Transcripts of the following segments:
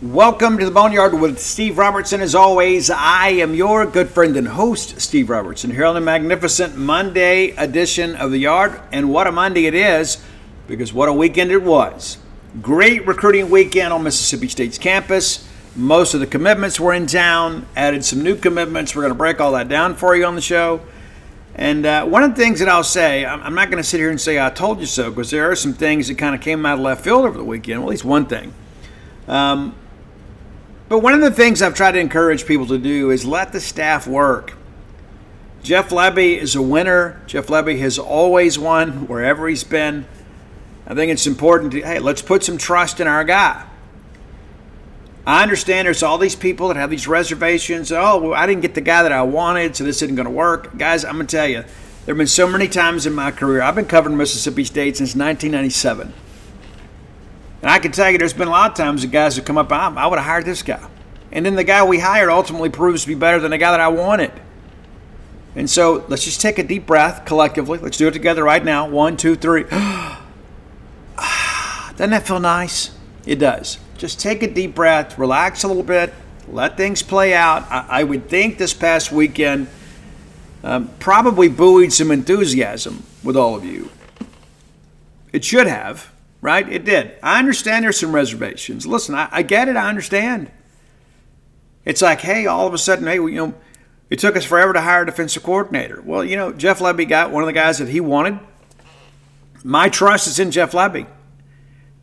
Welcome to the Boneyard with Steve Robertson. As always, I am your good friend and host, Steve Robertson, here on the magnificent Monday edition of the Yard. And what a Monday it is, because what a weekend it was. Great recruiting weekend on Mississippi State's campus. Most of the commitments were in town, added some new commitments. We're going to break all that down for you on the show. And one of the things that I'll say, I'm not going to sit here and say I told you so, because there are some things that kind of came out of left field over the weekend, well, at least one thing. But one of the things I've tried to encourage people to do is let the staff work. Jeff Lebby is a winner. Jeff Lebby has always won wherever he's been. I think it's important to, hey, let's put some trust in our guy. I understand there's all these people that have these reservations. Oh, well, I didn't get the guy that I wanted, so this isn't going to work. Guys, I'm going to tell you, there have been so many times in my career. I've been covering Mississippi State since 1997. And I can tell you there's been a lot of times the guys have come up, I would have hired this guy. And then the guy we hired ultimately proves to be better than the guy that I wanted. And so let's just take a deep breath collectively. Let's do it together right now. 1, 2, 3. Doesn't that feel nice? It does. Just take a deep breath, relax a little bit, let things play out. I would think this past weekend probably buoyed some enthusiasm with all of you. It should have. Right? It did. I understand there's some reservations. Listen, I get it. I understand. It's like, hey, all of a sudden, hey, it took us forever to hire a defensive coordinator. Well, Jeff Lebby got one of the guys that he wanted. My trust is in Jeff Lebby.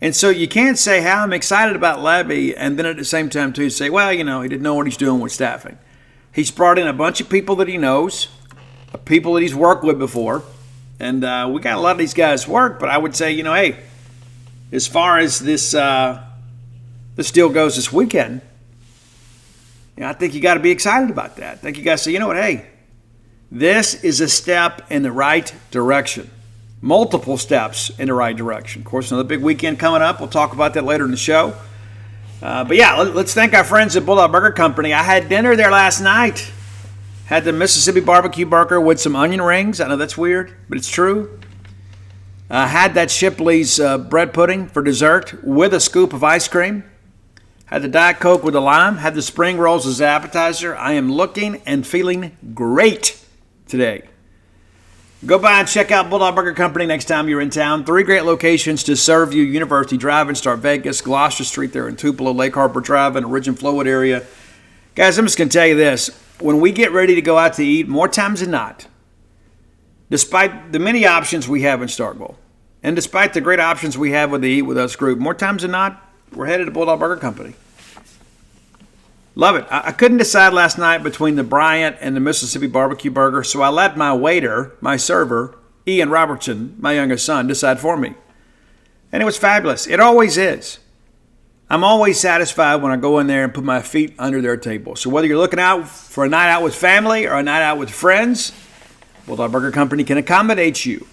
And so you can't say how I'm excited about Lebby and then at the same time, too, say, well, he didn't know what he's doing with staffing. He's brought in a bunch of people that he knows, people that he's worked with before. And we got a lot of these guys work, but I would say, hey, as far as this deal goes this weekend, I think you got to be excited about that. I think you got to say, hey, this is a step in the right direction. Multiple steps in the right direction. Of course, another big weekend coming up. We'll talk about that later in the show. But yeah, let's thank our friends at Bulldog Burger Company. I had dinner there last night. Had the Mississippi barbecue burger with some onion rings. I know that's weird, but it's true. Had that Shipley's bread pudding for dessert with a scoop of ice cream. Had the Diet Coke with a lime. Had the spring rolls as appetizer. I am looking and feeling great today. Go by and check out Bulldog Burger Company next time you're in town. 3 great locations to serve you. University Drive in Star Vegas, Gloucester Street there in Tupelo, Lake Harbor Drive in the Ridge and Flowwood area. Guys, I'm just going to tell you this. When we get ready to go out to eat, more times than not, despite the many options we have in Starkville, and despite the great options we have with the Eat With Us group, more times than not, we're headed to Bulldog Burger Company. Love it. I couldn't decide last night between the Bryant and the Mississippi barbecue burger, so I let my waiter, my server, Ian Robertson, my youngest son, decide for me. And it was fabulous. It always is. I'm always satisfied when I go in there and put my feet under their table. So whether you're looking out for a night out with family or a night out with friends, Bulldog Burger Company can accommodate you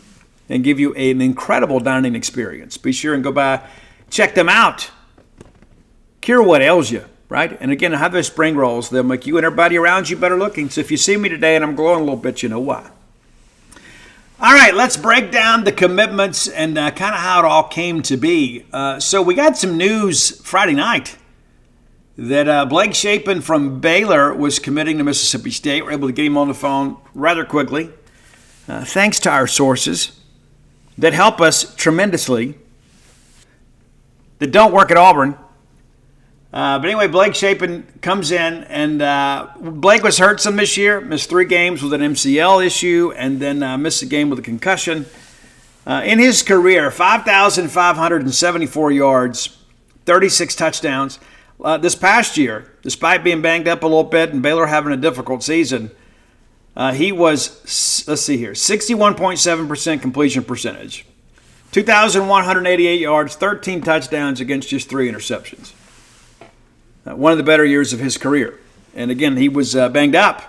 and give you an incredible dining experience. Be sure and go by, check them out. Cure what ails you, right? And again, have those spring rolls. They'll make you and everybody around you better looking. So if you see me today and I'm glowing a little bit, you know why. All right, let's break down the commitments and kind of how it all came to be. So we got some news Friday night that Blake Shapen from Baylor was committing to Mississippi State. We're able to get him on the phone rather quickly, thanks to our sources that help us tremendously, that don't work at Auburn. But anyway, Blake Shapen comes in, and Blake was hurt some this year, missed 3 games with an MCL issue, and then missed a game with a concussion. In his career, 5,574 yards, 36 touchdowns. This past year, despite being banged up a little bit and Baylor having a difficult season, he was, 61.7% completion percentage, 2,188 yards, 13 touchdowns against just 3 interceptions. One of the better years of his career. And again, he was banged up.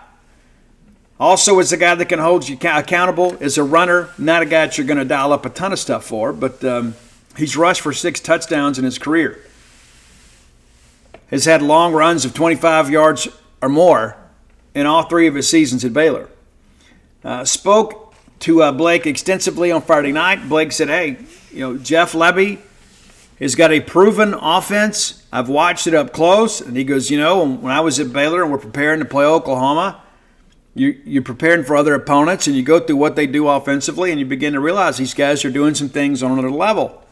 Also, is a guy that can hold you accountable, is a runner, not a guy that you're going to dial up a ton of stuff for, but he's rushed for 6 touchdowns in his career. Has had long runs of 25 yards or more in all 3 of his seasons at Baylor. Spoke to Blake extensively on Friday night. Blake said, hey, Jeff Lebby He's got a proven offense. I've watched it up close, and he goes, when I was at Baylor and we're preparing to play Oklahoma, you're preparing for other opponents, and you go through what they do offensively, and you begin to realize these guys are doing some things on another level.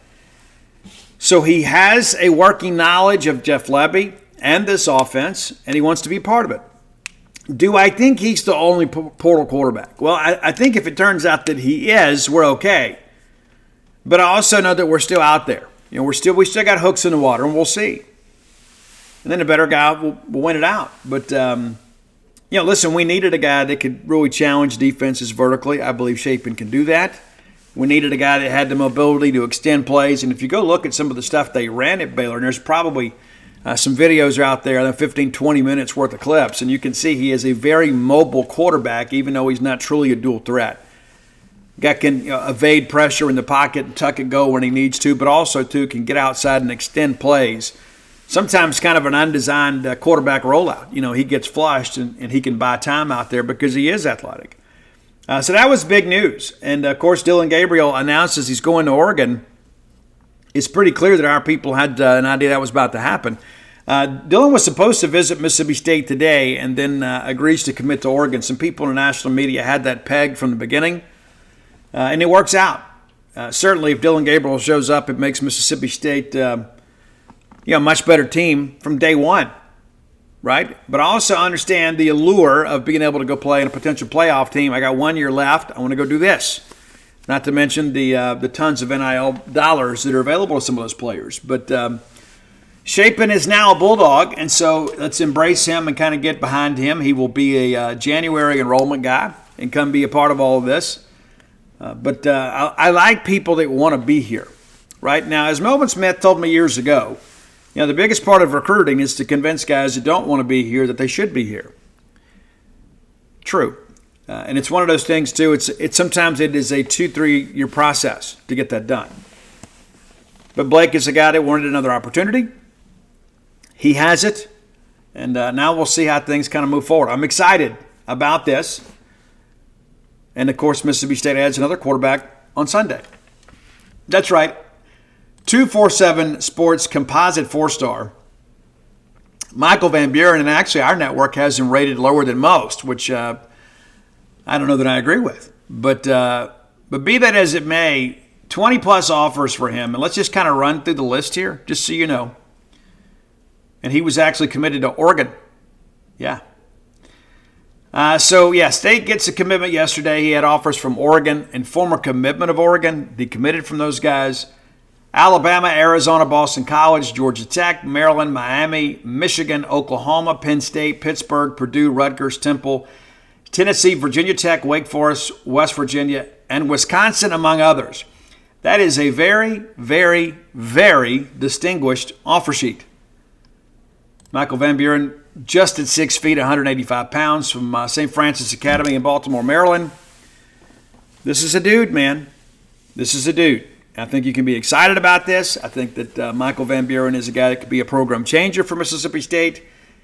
So he has a working knowledge of Jeff Lebby and this offense, and he wants to be part of it. Do I think he's the only portal quarterback? Well, I think if it turns out that he is, we're okay. But I also know that we're still out there. We still got hooks in the water, and we'll see. And then the better guy will win it out. But, listen, we needed a guy that could really challenge defenses vertically. I believe Shapen can do that. We needed a guy that had the mobility to extend plays. And if you go look at some of the stuff they ran at Baylor, and there's probably some videos out there, 15, 20 minutes worth of clips, and you can see he is a very mobile quarterback, even though he's not truly a dual threat. Guy can evade pressure in the pocket and tuck and go when he needs to, but also, too, can get outside and extend plays. Sometimes kind of an undesigned quarterback rollout. He gets flushed and he can buy time out there because he is athletic. So that was big news. And, of course, Dillon Gabriel announces he's going to Oregon. It's pretty clear that our people had an idea that was about to happen. Dillon was supposed to visit Mississippi State today and then agrees to commit to Oregon. Some people in the national media had that pegged from the beginning. And it works out. Certainly, if Dillon Gabriel shows up, it makes Mississippi State a much better team from day one, right? But I also understand the allure of being able to go play in a potential playoff team. I got 1 year left. I want to go do this. Not to mention the tons of NIL dollars that are available to some of those players. But Shapen is now a Bulldog, and so let's embrace him and kind of get behind him. He will be a January enrollment guy and come be a part of all of this. But I like people that want to be here. Right now, as Melvin Smith told me years ago, the biggest part of recruiting is to convince guys that don't want to be here that they should be here. True. And it's one of those things, too. It's sometimes it is a 2-3 year process to get that done. But Blake is a guy that wanted another opportunity. He has it. And now we'll see how things kind of move forward. I'm excited about this. And, of course, Mississippi State adds another quarterback on Sunday. That's right. 247 Sports Composite 4-star. Michael Van Buren, and actually our network has him rated lower than most, which I don't know that I agree with. But be that as it may, 20-plus offers for him. And let's just kind of run through the list here, just so you know. And he was actually committed to Oregon. Yeah. State gets a commitment yesterday. He had offers from Oregon and former commitment of Oregon. He committed from those guys. Alabama, Arizona, Boston College, Georgia Tech, Maryland, Miami, Michigan, Oklahoma, Penn State, Pittsburgh, Purdue, Rutgers, Temple, Tennessee, Virginia Tech, Wake Forest, West Virginia, and Wisconsin, among others. That is a very, very, very distinguished offer sheet. Michael Van Buren, just at 6 feet, 185 pounds, from St. Francis Academy in Baltimore, Maryland. This is a dude, man. This is a dude. I think you can be excited about this. I think that Michael Van Buren is a guy that could be a program changer for Mississippi State.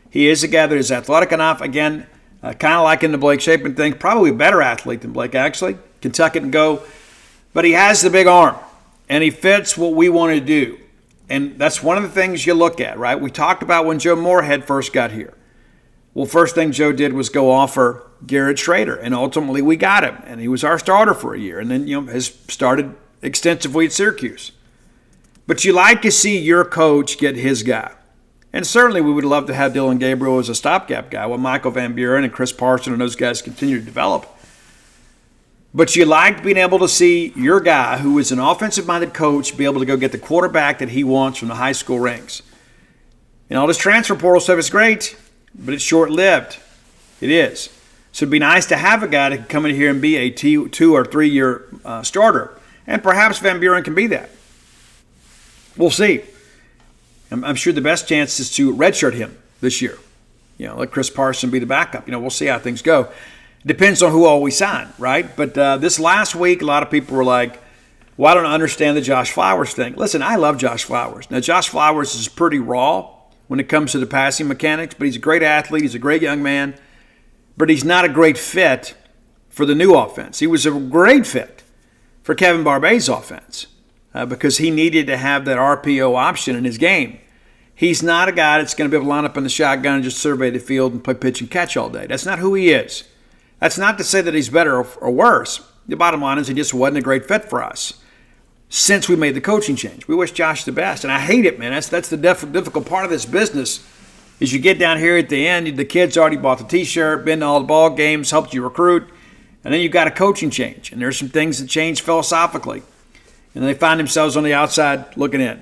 He is a guy that is athletic enough. Again, kind of like in the Blake Shapen thing, probably a better athlete than Blake, actually. Can tuck it and go. But he has the big arm, and he fits what we want to do. And that's one of the things you look at, right? We talked about when Joe Moorhead first got here. Well, first thing Joe did was go offer Garrett Schrader, and ultimately we got him, and he was our starter for a year, and then has started extensively at Syracuse. But you like to see your coach get his guy. And certainly we would love to have Dillon Gabriel as a stopgap guy while Michael Van Buren and Chris Parson and those guys continue to develop. But you like being able to see your guy, who is an offensive-minded coach, be able to go get the quarterback that he wants from the high school ranks. And all this transfer portal stuff is great, but it's short-lived. It is. So it'd be nice to have a guy that can come in here and be a 2 or 3 year starter. And perhaps Van Buren can be that. We'll see. I'm sure the best chance is to redshirt him this year. Let Chris Parson be the backup. We'll see how things go. Depends on who all we sign, right? But this last week, a lot of people were like, well, I don't understand the Josh Flowers thing. Listen, I love Josh Flowers. Now, Josh Flowers is pretty raw when it comes to the passing mechanics, but he's a great athlete. He's a great young man. But he's not a great fit for the new offense. He was a great fit for Kevin Barbay's offense. because he needed to have that RPO option in his game. He's not a guy that's going to be able to line up in the shotgun and just survey the field and play pitch and catch all day. That's not who he is. That's not to say that he's better or worse. The bottom line is he just wasn't a great fit for us since we made the coaching change. We wish Josh the best, and I hate it, man. That's the difficult part of this business is you get down here at the end, the kid's already bought the T-shirt, been to all the ball games, helped you recruit, and then you've got a coaching change, and there's some things that change philosophically, and they find themselves on the outside looking in.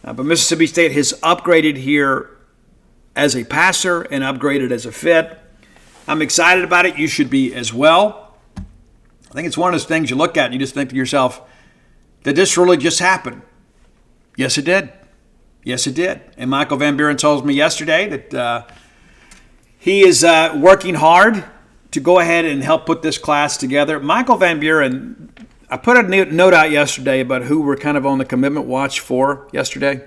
But Mississippi State has upgraded here as a passer and upgraded as a fit. I'm excited about it. You should be as well. I think it's one of those things you look at and you just think to yourself, did this really just happen? Yes, it did. Yes, it did. And Michael Van Buren told me yesterday that he is working hard to go ahead and help put this class together. Michael Van Buren, I put a note out yesterday about who we're kind of on the commitment watch for yesterday.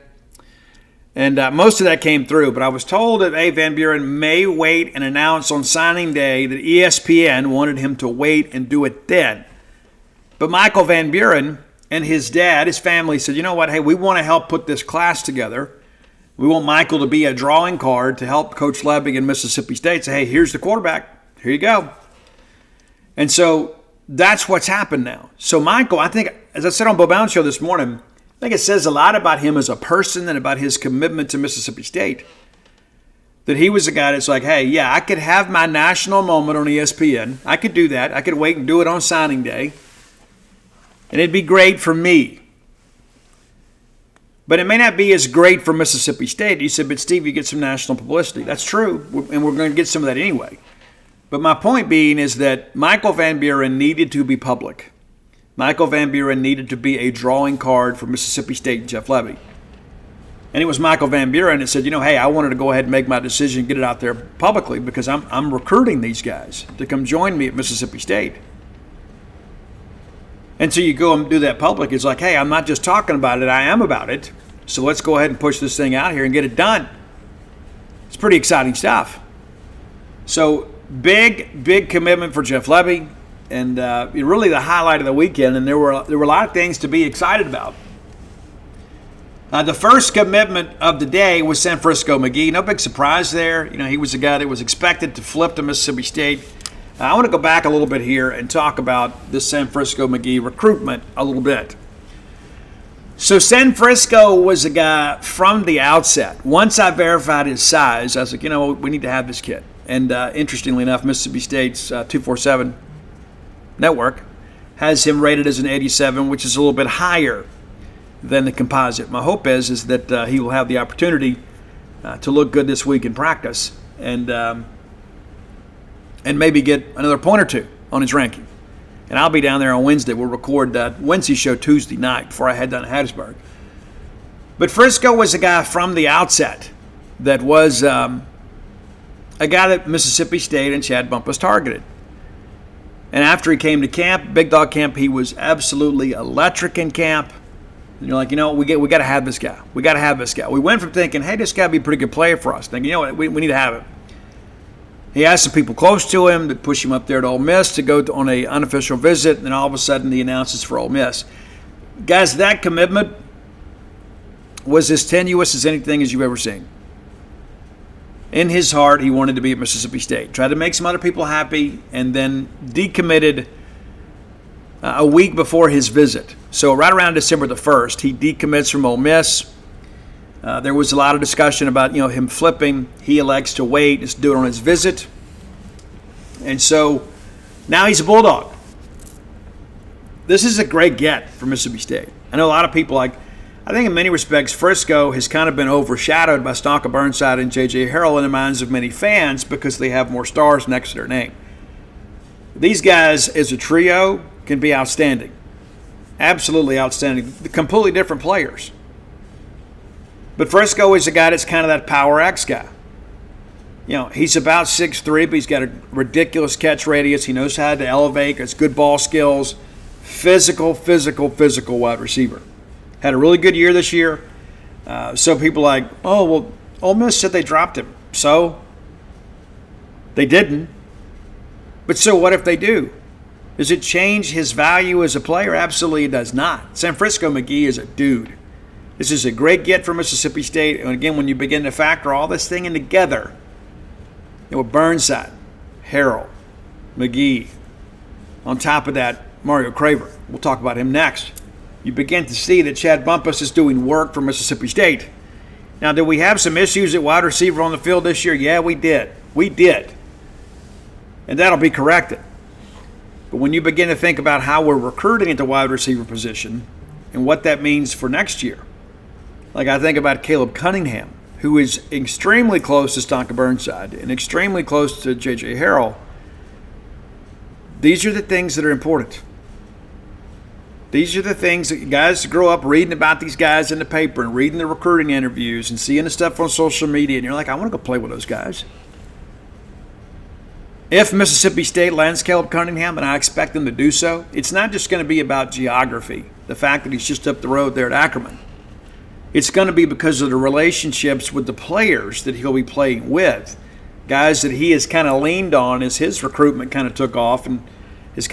And most of that came through, but I was told that Van Buren may wait and announce on signing day that ESPN wanted him to wait and do it then. But Michael Van Buren and his dad, his family said, you know what, hey, we want to help put this class together. We want Michael to be a drawing card to help Coach Lebby in Mississippi State say, hey, here's the quarterback. Here you go. And so that's what's happened now. So Michael, I think, as I said on Bo Bounds Show this morning, I think it says a lot about him as a person and about his commitment to Mississippi State. That he was a guy that's like, hey, yeah, I could have my national moment on ESPN. I could do that. I could wait and do it on signing day. And it'd be great for me. But it may not be as great for Mississippi State. He said, but Steve, you get some national publicity. That's true, and we're going to get some of that anyway. But my point being is that Michael Van Buren needed to be public. Michael Van Buren needed to be a drawing card for Mississippi State and Jeff Lebby. And it was Michael Van Buren that said, you know, hey, I wanted to go ahead and make my decision and get it out there publicly because I'm recruiting these guys to come join me at Mississippi State. And so you go and do that public. It's like, hey, I'm not just talking about it, I am about it. So let's go ahead and push this thing out here and get it done. It's pretty exciting stuff. So big commitment for Jeff Lebby. And really the highlight of the weekend, and there were a lot of things to be excited about. The first commitment of the day was San Francisco McGee. No big surprise there. You know, he was a guy that was expected to flip to Mississippi State. I want to go back a little bit here and talk about this San Francisco McGee recruitment a little bit. So San Francisco was a guy from the outset. Once I verified his size, I was like, you know, we need to have this kid. And interestingly enough, Mississippi State's 247 network has him rated as an 87, which is a little bit higher than the composite. My hope is that he will have the opportunity to look good this week in practice and maybe get another point or two on his ranking. And I'll be down there on Wednesday. We'll record that Wednesday show Tuesday night before I head down to Hattiesburg. But Frisco was a guy from the outset that was a guy that Mississippi State and Chad Bumpus targeted. And after he came to camp, Big Dog Camp, he was absolutely electric in camp. And you're like, you know, we got to have this guy. We got to have this guy. We went from thinking, hey, this guy would be a pretty good player for us, thinking, you know what, we need to have him. He asked some people close to him to push him up there to Ole Miss to go on an unofficial visit, and then all of a sudden he announces for Ole Miss. Guys, that commitment was as tenuous as anything as you've ever seen. In his heart, he wanted to be at Mississippi State. Tried to make some other people happy, and then decommitted a week before his visit. So right around December the 1st, he decommits from Ole Miss. There was a lot of discussion about, you know, him flipping. He elects to wait, just do it on his visit. And so now he's a Bulldog. This is a great get for Mississippi State. I know a lot of people I think in many respects, Frisco has kind of been overshadowed by Stonka Burnside and J.J. Harrell in the minds of many fans because they have more stars next to their name. These guys, as a trio, can be outstanding. Absolutely outstanding. Completely different players. But Frisco is a guy that's kind of that Power X guy. You know, he's about 6'3", but he's got a ridiculous catch radius. He knows how to elevate. Has good ball skills. Physical wide receiver. Had a really good year this year. So people are like, oh, well, Ole Miss said they dropped him. So they didn't. But so what if they do? Does it change his value as a player? Absolutely it does not. San Francisco McGee is a dude. This is a great get for Mississippi State. And again, when you begin to factor all this thing in together, Burnside, Harrell, McGee, on top of that, Mario Craver. We'll talk about him next. You begin to see that Chad Bumpus is doing work for Mississippi State. Now, did we have some issues at wide receiver on the field this year? Yeah, we did. We did. And that'll be corrected. But when you begin to think about how we're recruiting at the wide receiver position and what that means for next year, like I think about Caleb Cunningham, who is extremely close to Stonka Burnside and extremely close to J.J. Harrell, these are the things that are important. These are the things that guys grow up reading about these guys in the paper and reading the recruiting interviews and seeing the stuff on social media, and you're like, I want to go play with those guys. If Mississippi State lands Caleb Cunningham, and I expect them to do so, it's not just going to be about geography, the fact that he's just up the road there at Ackerman. It's going to be because of the relationships with the players that he'll be playing with, guys that he has kind of leaned on as his recruitment kind of took off, and they've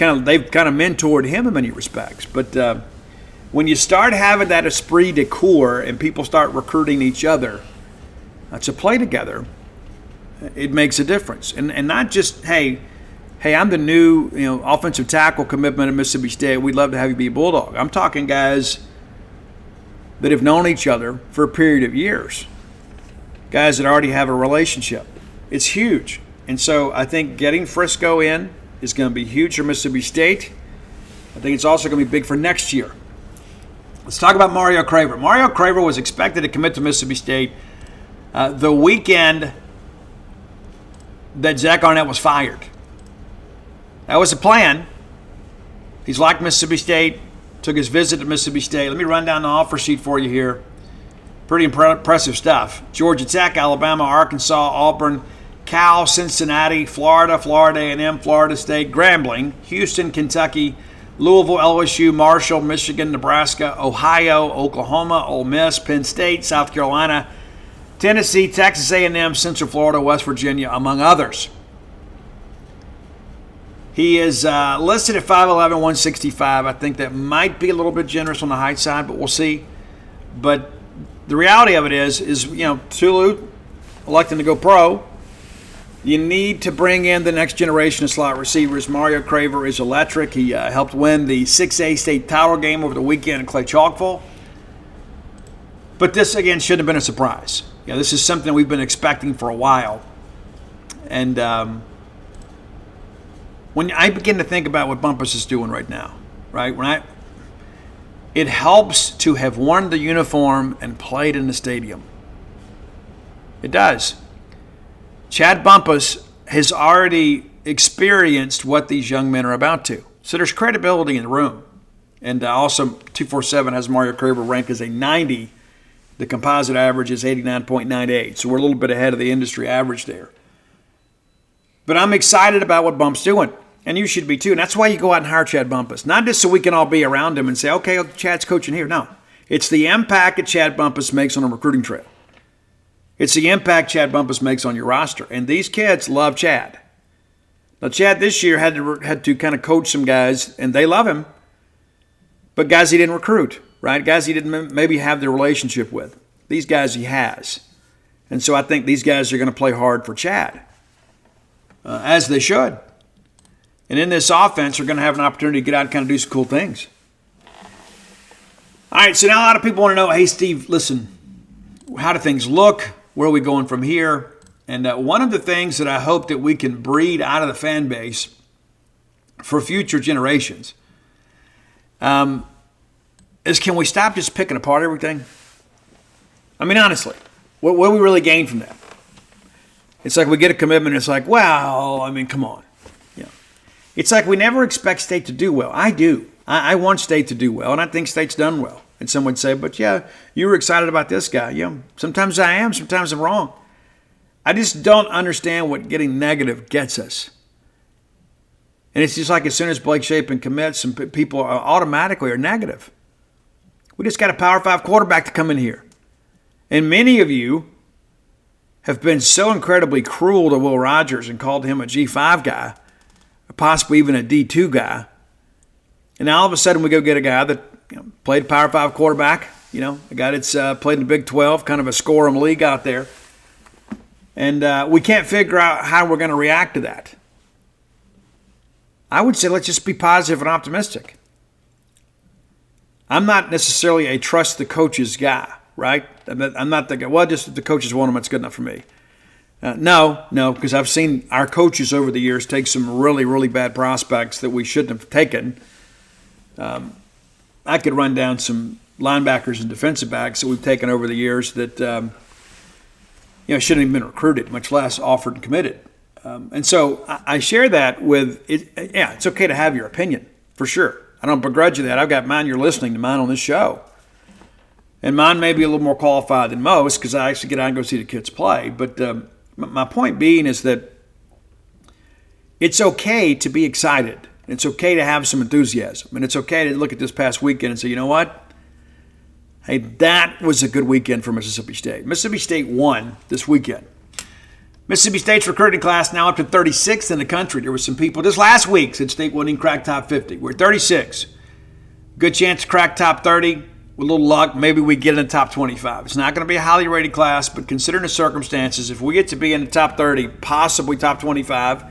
kind of mentored him in many respects. But when you start having that esprit de corps and people start recruiting each other to play together, it makes a difference. And not just, hey, I'm the new offensive tackle commitment at Mississippi State. We'd love to have you be a Bulldog. I'm talking guys that have known each other for a period of years, guys that already have a relationship. It's huge. And so I think getting Frisco in is going to be huge for Mississippi State. I think it's also going to be big for next year. Let's talk about Mario Craver. Mario Craver was expected to commit to Mississippi State the weekend that Zach Arnett was fired. That was the plan. He's liked Mississippi State, took his visit to Mississippi State. Let me run down the offer sheet for you here. Pretty impressive stuff. Georgia Tech, Alabama, Arkansas, Auburn, Cal, Cincinnati, Florida, Florida A&M, Florida State, Grambling, Houston, Kentucky, Louisville, LSU, Marshall, Michigan, Nebraska, Ohio, Oklahoma, Ole Miss, Penn State, South Carolina, Tennessee, Texas A&M, Central Florida, West Virginia, among others. He is listed at 5'11", 165. I think that might be a little bit generous on the height side, but we'll see. But the reality of it is Tulu electing to go pro. You need to bring in the next generation of slot receivers. Mario Craver is electric. He helped win the 6A state title game over the weekend in Clay Chalkville. But this, again, shouldn't have been a surprise. This is something we've been expecting for a while. And when I begin to think about what Bumpus is doing right now, right? It helps to have worn the uniform and played in the stadium. It does. Chad Bumpus has already experienced what these young men are about to. So there's credibility in the room. And also 247 has Mario Craver ranked as a 90. The composite average is 89.98. So we're a little bit ahead of the industry average there. But I'm excited about what Bump's doing. And you should be too. And that's why you go out and hire Chad Bumpus. Not just so we can all be around him and say, okay, Chad's coaching here. No. It's the impact that Chad Bumpus makes on a recruiting trail. It's the impact Chad Bumpus makes on your roster. And these kids love Chad. Now, Chad this year had to kind of coach some guys, and they love him. But guys he didn't recruit, right? Guys he didn't maybe have the relationship with. These guys he has. And so I think these guys are going to play hard for Chad, as they should. And in this offense, they're going to have an opportunity to get out and kind of do some cool things. All right, so now a lot of people want to know, hey, Steve, listen, how do things look? Where are we going from here? And one of the things that I hope that we can breed out of the fan base for future generations is, can we stop just picking apart everything? I mean, honestly, what do we really gain from that? It's like we get a commitment, and it's like, well, I mean, come on. It's like we never expect State to do well. I do. I want State to do well, and I think State's done well. And some would say, but yeah, you were excited about this guy. Sometimes I am, sometimes I'm wrong. I just don't understand what getting negative gets us. And it's just like as soon as Blake Shapen commits, some people automatically are negative. We just got a Power 5 quarterback to come in here. And many of you have been so incredibly cruel to Will Rogers and called him a G5 guy, or possibly even a D2 guy, And now all of a sudden we go get a guy that played Power 5 quarterback, a guy that's played in the Big 12, kind of a score'em league out there. And we can't figure out how we're going to react to that. I would say let's just be positive and optimistic. I'm not necessarily a trust the coaches guy, right? I'm not the guy, well, just if the coaches want them, it's good enough for me. No, because I've seen our coaches over the years take some really, really bad prospects that we shouldn't have taken. I could run down some linebackers and defensive backs that we've taken over the years that shouldn't have been recruited, much less offered and committed. And so I share that with it. Yeah, it's okay to have your opinion, for sure. I don't begrudge you that. I've got mine. You're listening to mine on this show. And mine may be a little more qualified than most because I actually get out and go see the kids play. But my point being is that it's okay to be excited. It's okay to have some enthusiasm. And it's okay to look at this past weekend and say, you know what? Hey, that was a good weekend for Mississippi State. Mississippi State won this weekend. Mississippi State's recruiting class now up to 36th in the country. There were some people just last week said State wouldn't even crack top 50. We're 36. Good chance to crack top 30. With a little luck, maybe we get in the top 25. It's not going to be a highly rated class, but considering the circumstances, if we get to be in the top 30, possibly top 25,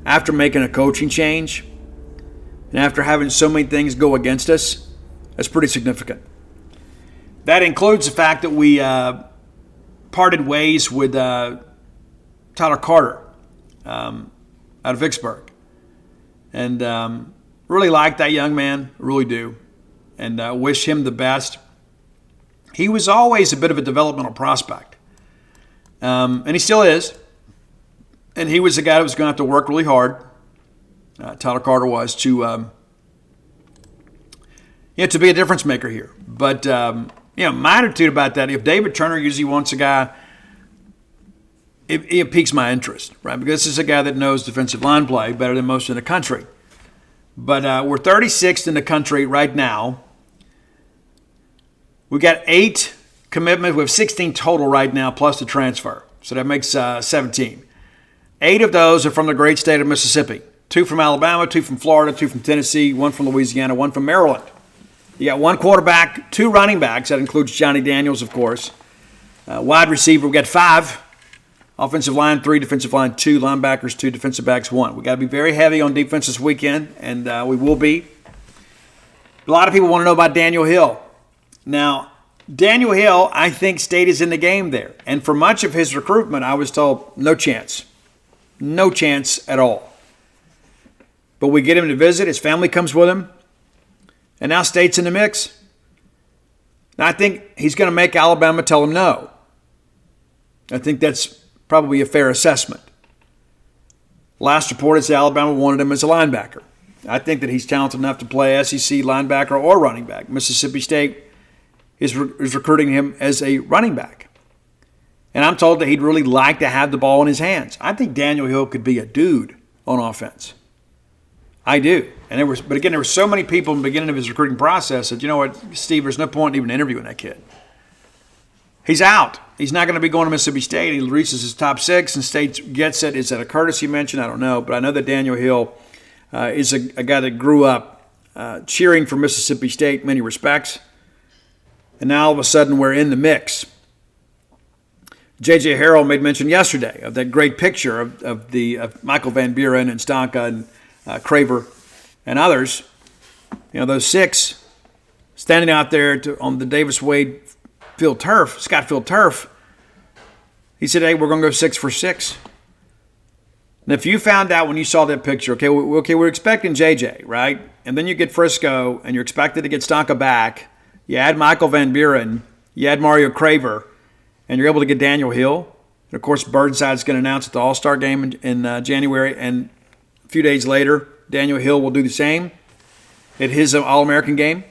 after making a coaching change and after having so many things go against us, that's pretty significant. That includes the fact that we parted ways with Tyler Carter out of Vicksburg. And really like that young man, really do. And wish him the best. He was always a bit of a developmental prospect. And he still is. And he was the guy that was going to have to work really hard. Tyler Carter was to be a difference maker here. But, my attitude about that, if David Turner usually wants a guy, it piques my interest, right? Because this is a guy that knows defensive line play better than most in the country. But we're 36th in the country right now. We've got 8 commitments. We have 16 total right now, plus the transfer. So that makes 17. 8 of those are from the great state of Mississippi. 2 from Alabama, 2 from Florida, 2 from Tennessee, 1 from Louisiana, 1 from Maryland. You got 1 quarterback, 2 running backs. That includes Johnny Daniels, of course. Wide receiver, we got 5. Offensive line, 3. Defensive line, 2. Linebackers, 2. Defensive backs, 1. We got to be very heavy on defense this weekend, and we will be. A lot of people want to know about Daniel Hill. Now, Daniel Hill, I think State is in the game there. And for much of his recruitment, I was told no chance. No chance at all. But we get him to visit. His family comes with him. And now State's in the mix. Now, I think he's going to make Alabama tell him no. I think that's probably a fair assessment. Last report is Alabama wanted him as a linebacker. I think that he's talented enough to play SEC linebacker or running back. Mississippi State is recruiting him as a running back. And I'm told that he'd really like to have the ball in his hands. I think Daniel Hill could be a dude on offense. I do. And there were so many people in the beginning of his recruiting process that, you know what, Steve, there's no point in even interviewing that kid. He's out. He's not going to be going to Mississippi State. He reaches his top 6 and State gets it. Is that a courtesy mention? I don't know. But I know that Daniel Hill is a guy that grew up cheering for Mississippi State in many respects. And now all of a sudden we're in the mix. J.J. Harrell made mention yesterday of that great picture of Michael Van Buren and Stanka and Craver and others. Those 6 standing out there on the Davis Wade Scott Field turf. He said, hey, we're going to go 6 for 6. And if you found out when you saw that picture, we're expecting JJ, right? And then you get Frisco and you're expected to get Stanka back. You add Michael Van Buren, you add Mario Craver, and you're able to get Daniel Hill. And, of course, Burnside's going to announce at the All-Star game in January. And a few days later, Daniel Hill will do the same at his All-American game.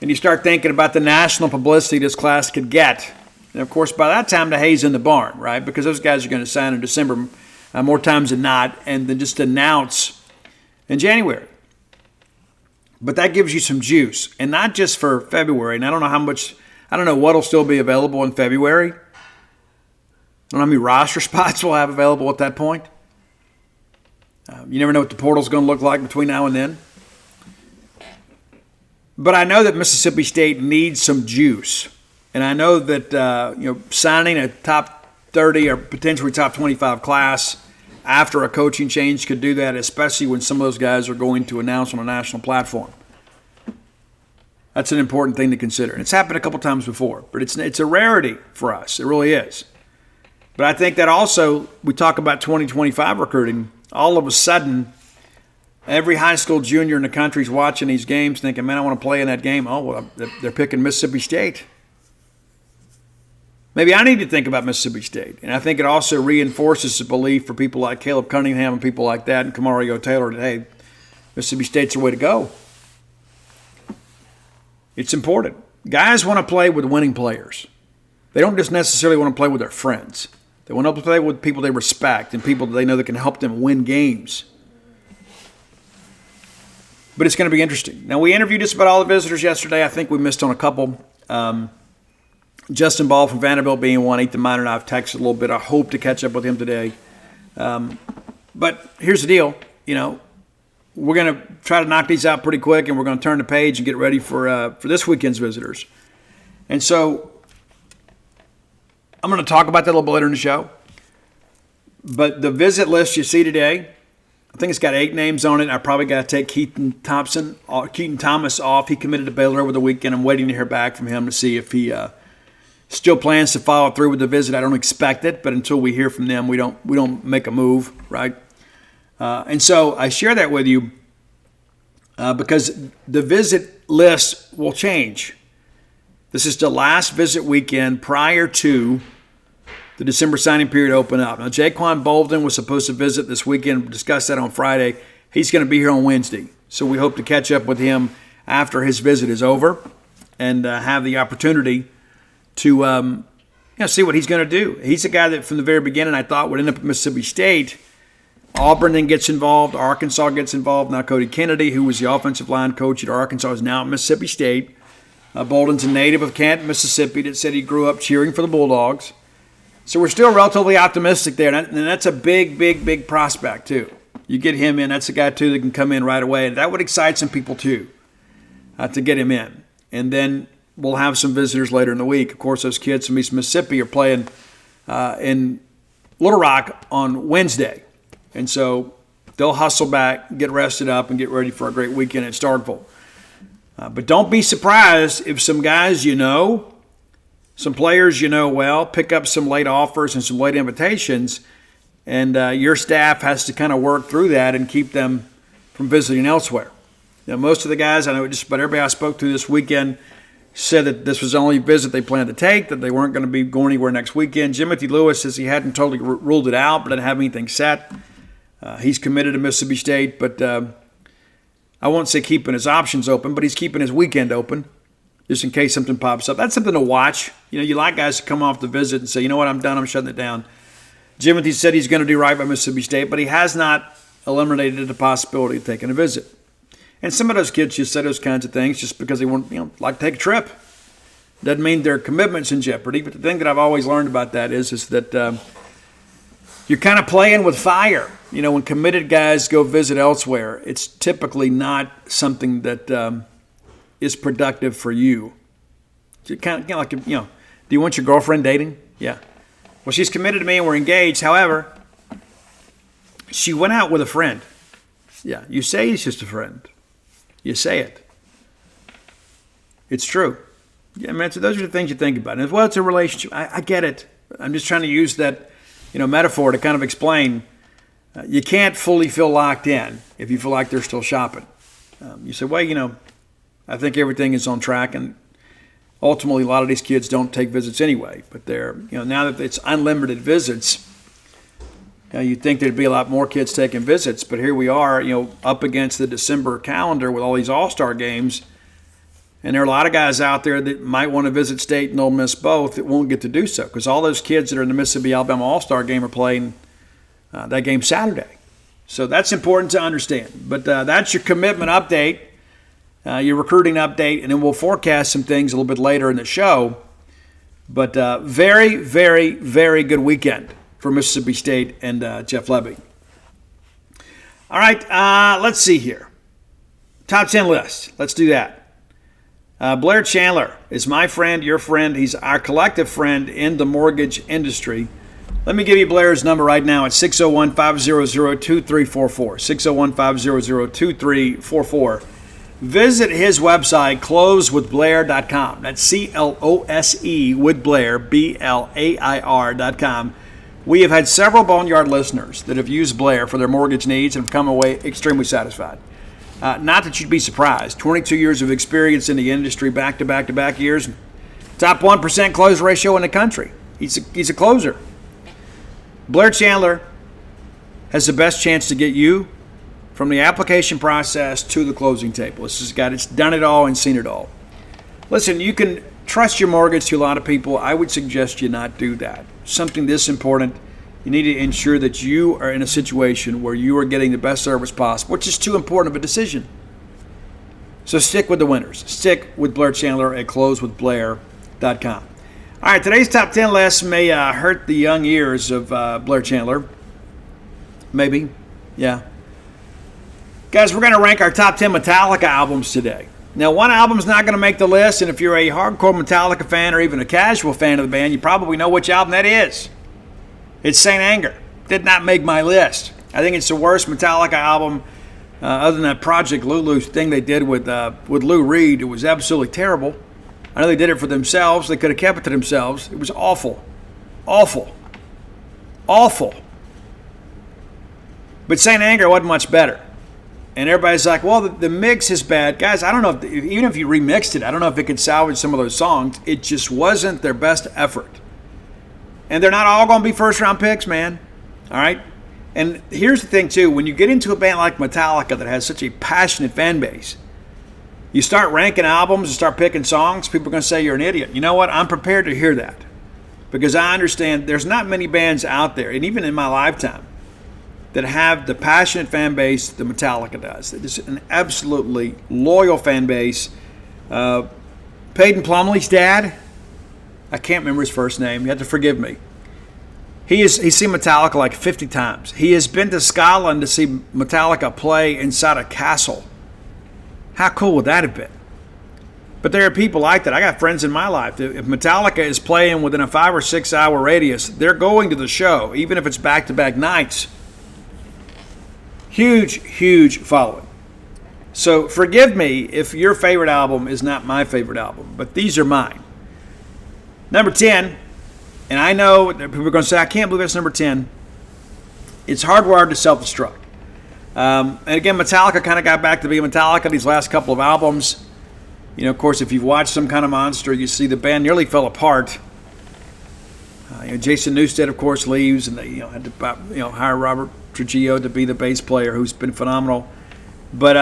And you start thinking about the national publicity this class could get. And, of course, by that time, the hay's in the barn, right? Because those guys are going to sign in December more times than not and then just announce in January. But that gives you some juice, and not just for February. And I don't know what'll still be available in February. I don't know how many roster spots we'll have available at that point. You never know what the portal's going to look like between now and then. But I know that Mississippi State needs some juice. And I know that signing a top 30 or potentially top 25 class after a coaching change could do that, especially when some of those guys are going to announce on a national platform. That's an important thing to consider. And it's happened a couple times before, but it's a rarity for us. It really is. But I think that also, we talk about 2025 recruiting, all of a sudden, every high school junior in the country is watching these games thinking, man, I want to play in that game. Oh, well, they're picking Mississippi State. Maybe I need to think about Mississippi State. And I think it also reinforces the belief for people like Caleb Cunningham and people like that and Kamario Taylor that, hey, Mississippi State's the way to go. It's important. Guys want to play with winning players. They don't just necessarily want to play with their friends. They want to play with people they respect and people that they know that can help them win games. But it's going to be interesting. Now, we interviewed just about all the visitors yesterday. I think we missed on a couple. Justin Ball from Vanderbilt being one. Ethan Miner and I have texted a little bit. I hope to catch up with him today. But here's the deal. We're going to try to knock these out pretty quick, and we're going to turn the page and get ready for this weekend's visitors. And so I'm going to talk about that a little bit later in the show. But the visit list you see today, I think it's got 8 names on it. I probably got to take Keaton Thomas off. He committed to Baylor over the weekend. I'm waiting to hear back from him to see if he still plans to follow through with the visit. I don't expect it, but until we hear from them, we don't make a move, right? And so I share that with you because the visit list will change. This is the last visit weekend prior to the December signing period open up. Now, Jaquan Bolden was supposed to visit this weekend. We discussed that on Friday. He's going to be here on Wednesday. So we hope to catch up with him after his visit is over and have the opportunity to see what he's going to do. He's a guy that from the very beginning I thought would end up at Mississippi State. Auburn then gets involved. Arkansas gets involved. Now Cody Kennedy, who was the offensive line coach at Arkansas, is now at Mississippi State. Bolden's a native of Canton, Mississippi, that said he grew up cheering for the Bulldogs. So we're still relatively optimistic there, and that's a big, big, big prospect too. You get him in, that's a guy too that can come in right away, and that would excite some people too to get him in. And then we'll have some visitors later in the week. Of course, those kids from East Mississippi are playing in Little Rock on Wednesday, and so they'll hustle back, get rested up, and get ready for a great weekend at Starkville. But don't be surprised if some guys some players well, pick up some late offers and some late invitations, and your staff has to kind of work through that and keep them from visiting elsewhere. Most of the guys, I know just about everybody I spoke to this weekend said that this was the only visit they planned to take, that they weren't going to be going anywhere next weekend. Jimothy Lewis says he hadn't totally ruled it out, but didn't have anything set. He's committed to Mississippi State, but I won't say keeping his options open, but he's keeping his weekend open just in case something pops up. That's something to watch. You like guys to come off the visit and say, you know what, I'm done, I'm shutting it down. Jimothy said he's going to do right by Mississippi State, but he has not eliminated the possibility of taking a visit. And some of those kids just say those kinds of things just because they want, like to take a trip. Doesn't mean their commitment's in jeopardy, but the thing that I've always learned about that is that you're kind of playing with fire. When committed guys go visit elsewhere, it's typically not something that is productive for you. Kind of like, do you want your girlfriend dating? Yeah. Well, she's committed to me and we're engaged. However, she went out with a friend. Yeah, you say he's just a friend. You say it. It's true. Yeah, man, so those are the things you think about. And well, it's a relationship. I get it. I'm just trying to use that, metaphor to kind of explain. You can't fully feel locked in if you feel like they're still shopping. You say, well, I think everything is on track, and ultimately a lot of these kids don't take visits anyway. But they're, now that it's unlimited visits, you'd think there'd be a lot more kids taking visits, but here we are, up against the December calendar with all these all-star games, and there are a lot of guys out there that might want to visit State and Ole Miss both that won't get to do so because all those kids that are in the Mississippi-Alabama All-Star game are playing that game Saturday. So that's important to understand. But that's your commitment update, your recruiting update, and then we'll forecast some things a little bit later in the show. But very, very, very good weekend for Mississippi State and Jeff Lebby. All right, let's see here. Top 10 list. Let's do that. Blair Chandler is my friend, your friend. He's our collective friend in the mortgage industry. Let me give you Blair's number right now. It's 601-500-2344. 601-500-2344. Visit his website, closewithblair.com. That's C-L-O-S-E with Blair, B-L-A-I-R.com. We have had several Boneyard listeners that have used Blair for their mortgage needs and have come away extremely satisfied. Not that you'd be surprised. 22 years of experience in the industry, back-to-back-to-back years. Top 1% close ratio in the country. He's a closer. Blair Chandler has the best chance to get you from the application process to the closing table. It's done it all and seen it all. Listen, you can trust your mortgage to a lot of people. I would suggest you not do that. Something this important, you need to ensure that you are in a situation where you are getting the best service possible, which is too important of a decision. So stick with the winners. Stick with Blair Chandler at closewithblair.com. All right, today's top 10 list may hurt the young ears of Blair Chandler. Maybe, yeah. Guys, we're going to rank our top 10 Metallica albums today. Now, one album's not going to make the list, and if you're a hardcore Metallica fan or even a casual fan of the band, you probably know which album that is. It's Saint Anger. Did not make my list. I think it's the worst Metallica album other than that Project Lulu thing they did with Lou Reed. It was absolutely terrible. I know they did it for themselves. They could have kept it to themselves. It was awful. Awful. Awful. But Saint Anger wasn't much better. And everybody's like, well, the mix is bad. Guys, I don't know, even if you remixed it, I don't know if it could salvage some of those songs. It just wasn't their best effort. And they're not all going to be first-round picks, man. All right? And here's the thing, too. When you get into a band like Metallica that has such a passionate fan base, you start ranking albums and start picking songs, people are going to say you're an idiot. You know what? I'm prepared to hear that. Because I understand there's not many bands out there, and even in my lifetime, that have the passionate fan base that Metallica does. It's an absolutely loyal fan base. Peyton Plumlee's dad, I can't remember his first name. You have to forgive me. He's seen Metallica like 50 times. He has been to Scotland to see Metallica play inside a castle. How cool would that have been? But there are people like that. I got friends in my life. If Metallica is playing within a 5 or 6 hour radius, they're going to the show, even if it's back-to-back nights. Huge, huge following. So forgive me if your favorite album is not my favorite album, but these are mine. Number 10, and I know that people are going to say, I can't believe that's number 10. It's Hardwired to Self-Destruct. And again, Metallica kind of got back to being Metallica these last couple of albums. You know, of course, if you've watched Some Kind of Monster, you see the band nearly fell apart. Jason Newsted, of course, leaves, and they had to hire Robert Trujillo to be the bass player, who's been phenomenal. But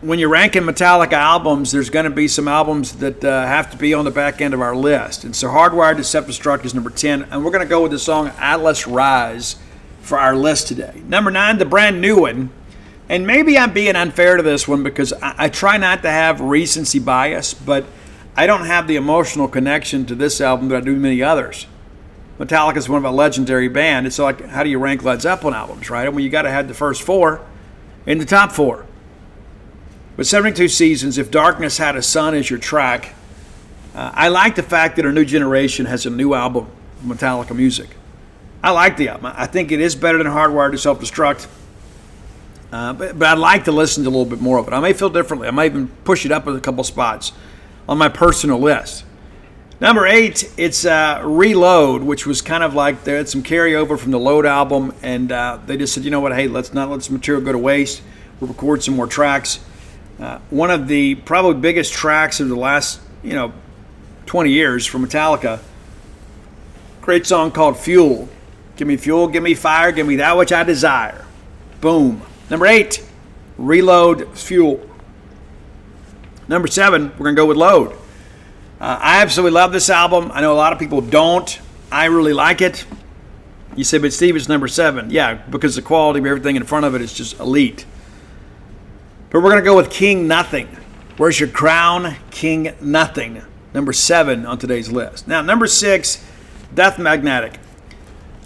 when you're ranking Metallica albums, there's going to be some albums that have to be on the back end of our list. And so Hardwired to Self-Destruct is number 10. And we're going to go with the song Atlas Rise for our list today. Number 9, the brand new one. And maybe I'm being unfair to this one because I try not to have recency bias, but I don't have the emotional connection to this album that I do many others. Metallica is one of a legendary band. It's like, how do you rank Led Zeppelin albums, right? Well, you got to have the first 4 in the top 4. But 72 Seasons, If Darkness Had a Sun is your track. I like the fact that a new generation has a new album of Metallica music. I like the album. I think it is better than Hardwired to Self-Destruct. But I'd like to listen to a little bit more of it. I may feel differently. I might even push it up a couple spots on my personal list. Number 8, it's Reload, which was kind of like they had some carryover from the Load album, and they just said, you know what, hey, let's not let this material go to waste. We'll record some more tracks. One of the probably biggest tracks of the last 20 years from Metallica. Great song called Fuel. Give me fuel, give me fire, give me that which I desire. Boom. Number 8, Reload, Fuel. Number 7, we're going to go with Load. I absolutely love this album. I know a lot of people don't. I really like it. You say, but Steve, it's number 7. Yeah, because the quality of everything in front of it is just elite. But we're going to go with King Nothing. Where's your crown, King Nothing? Number 7 on today's list. Now, number 6, Death Magnetic.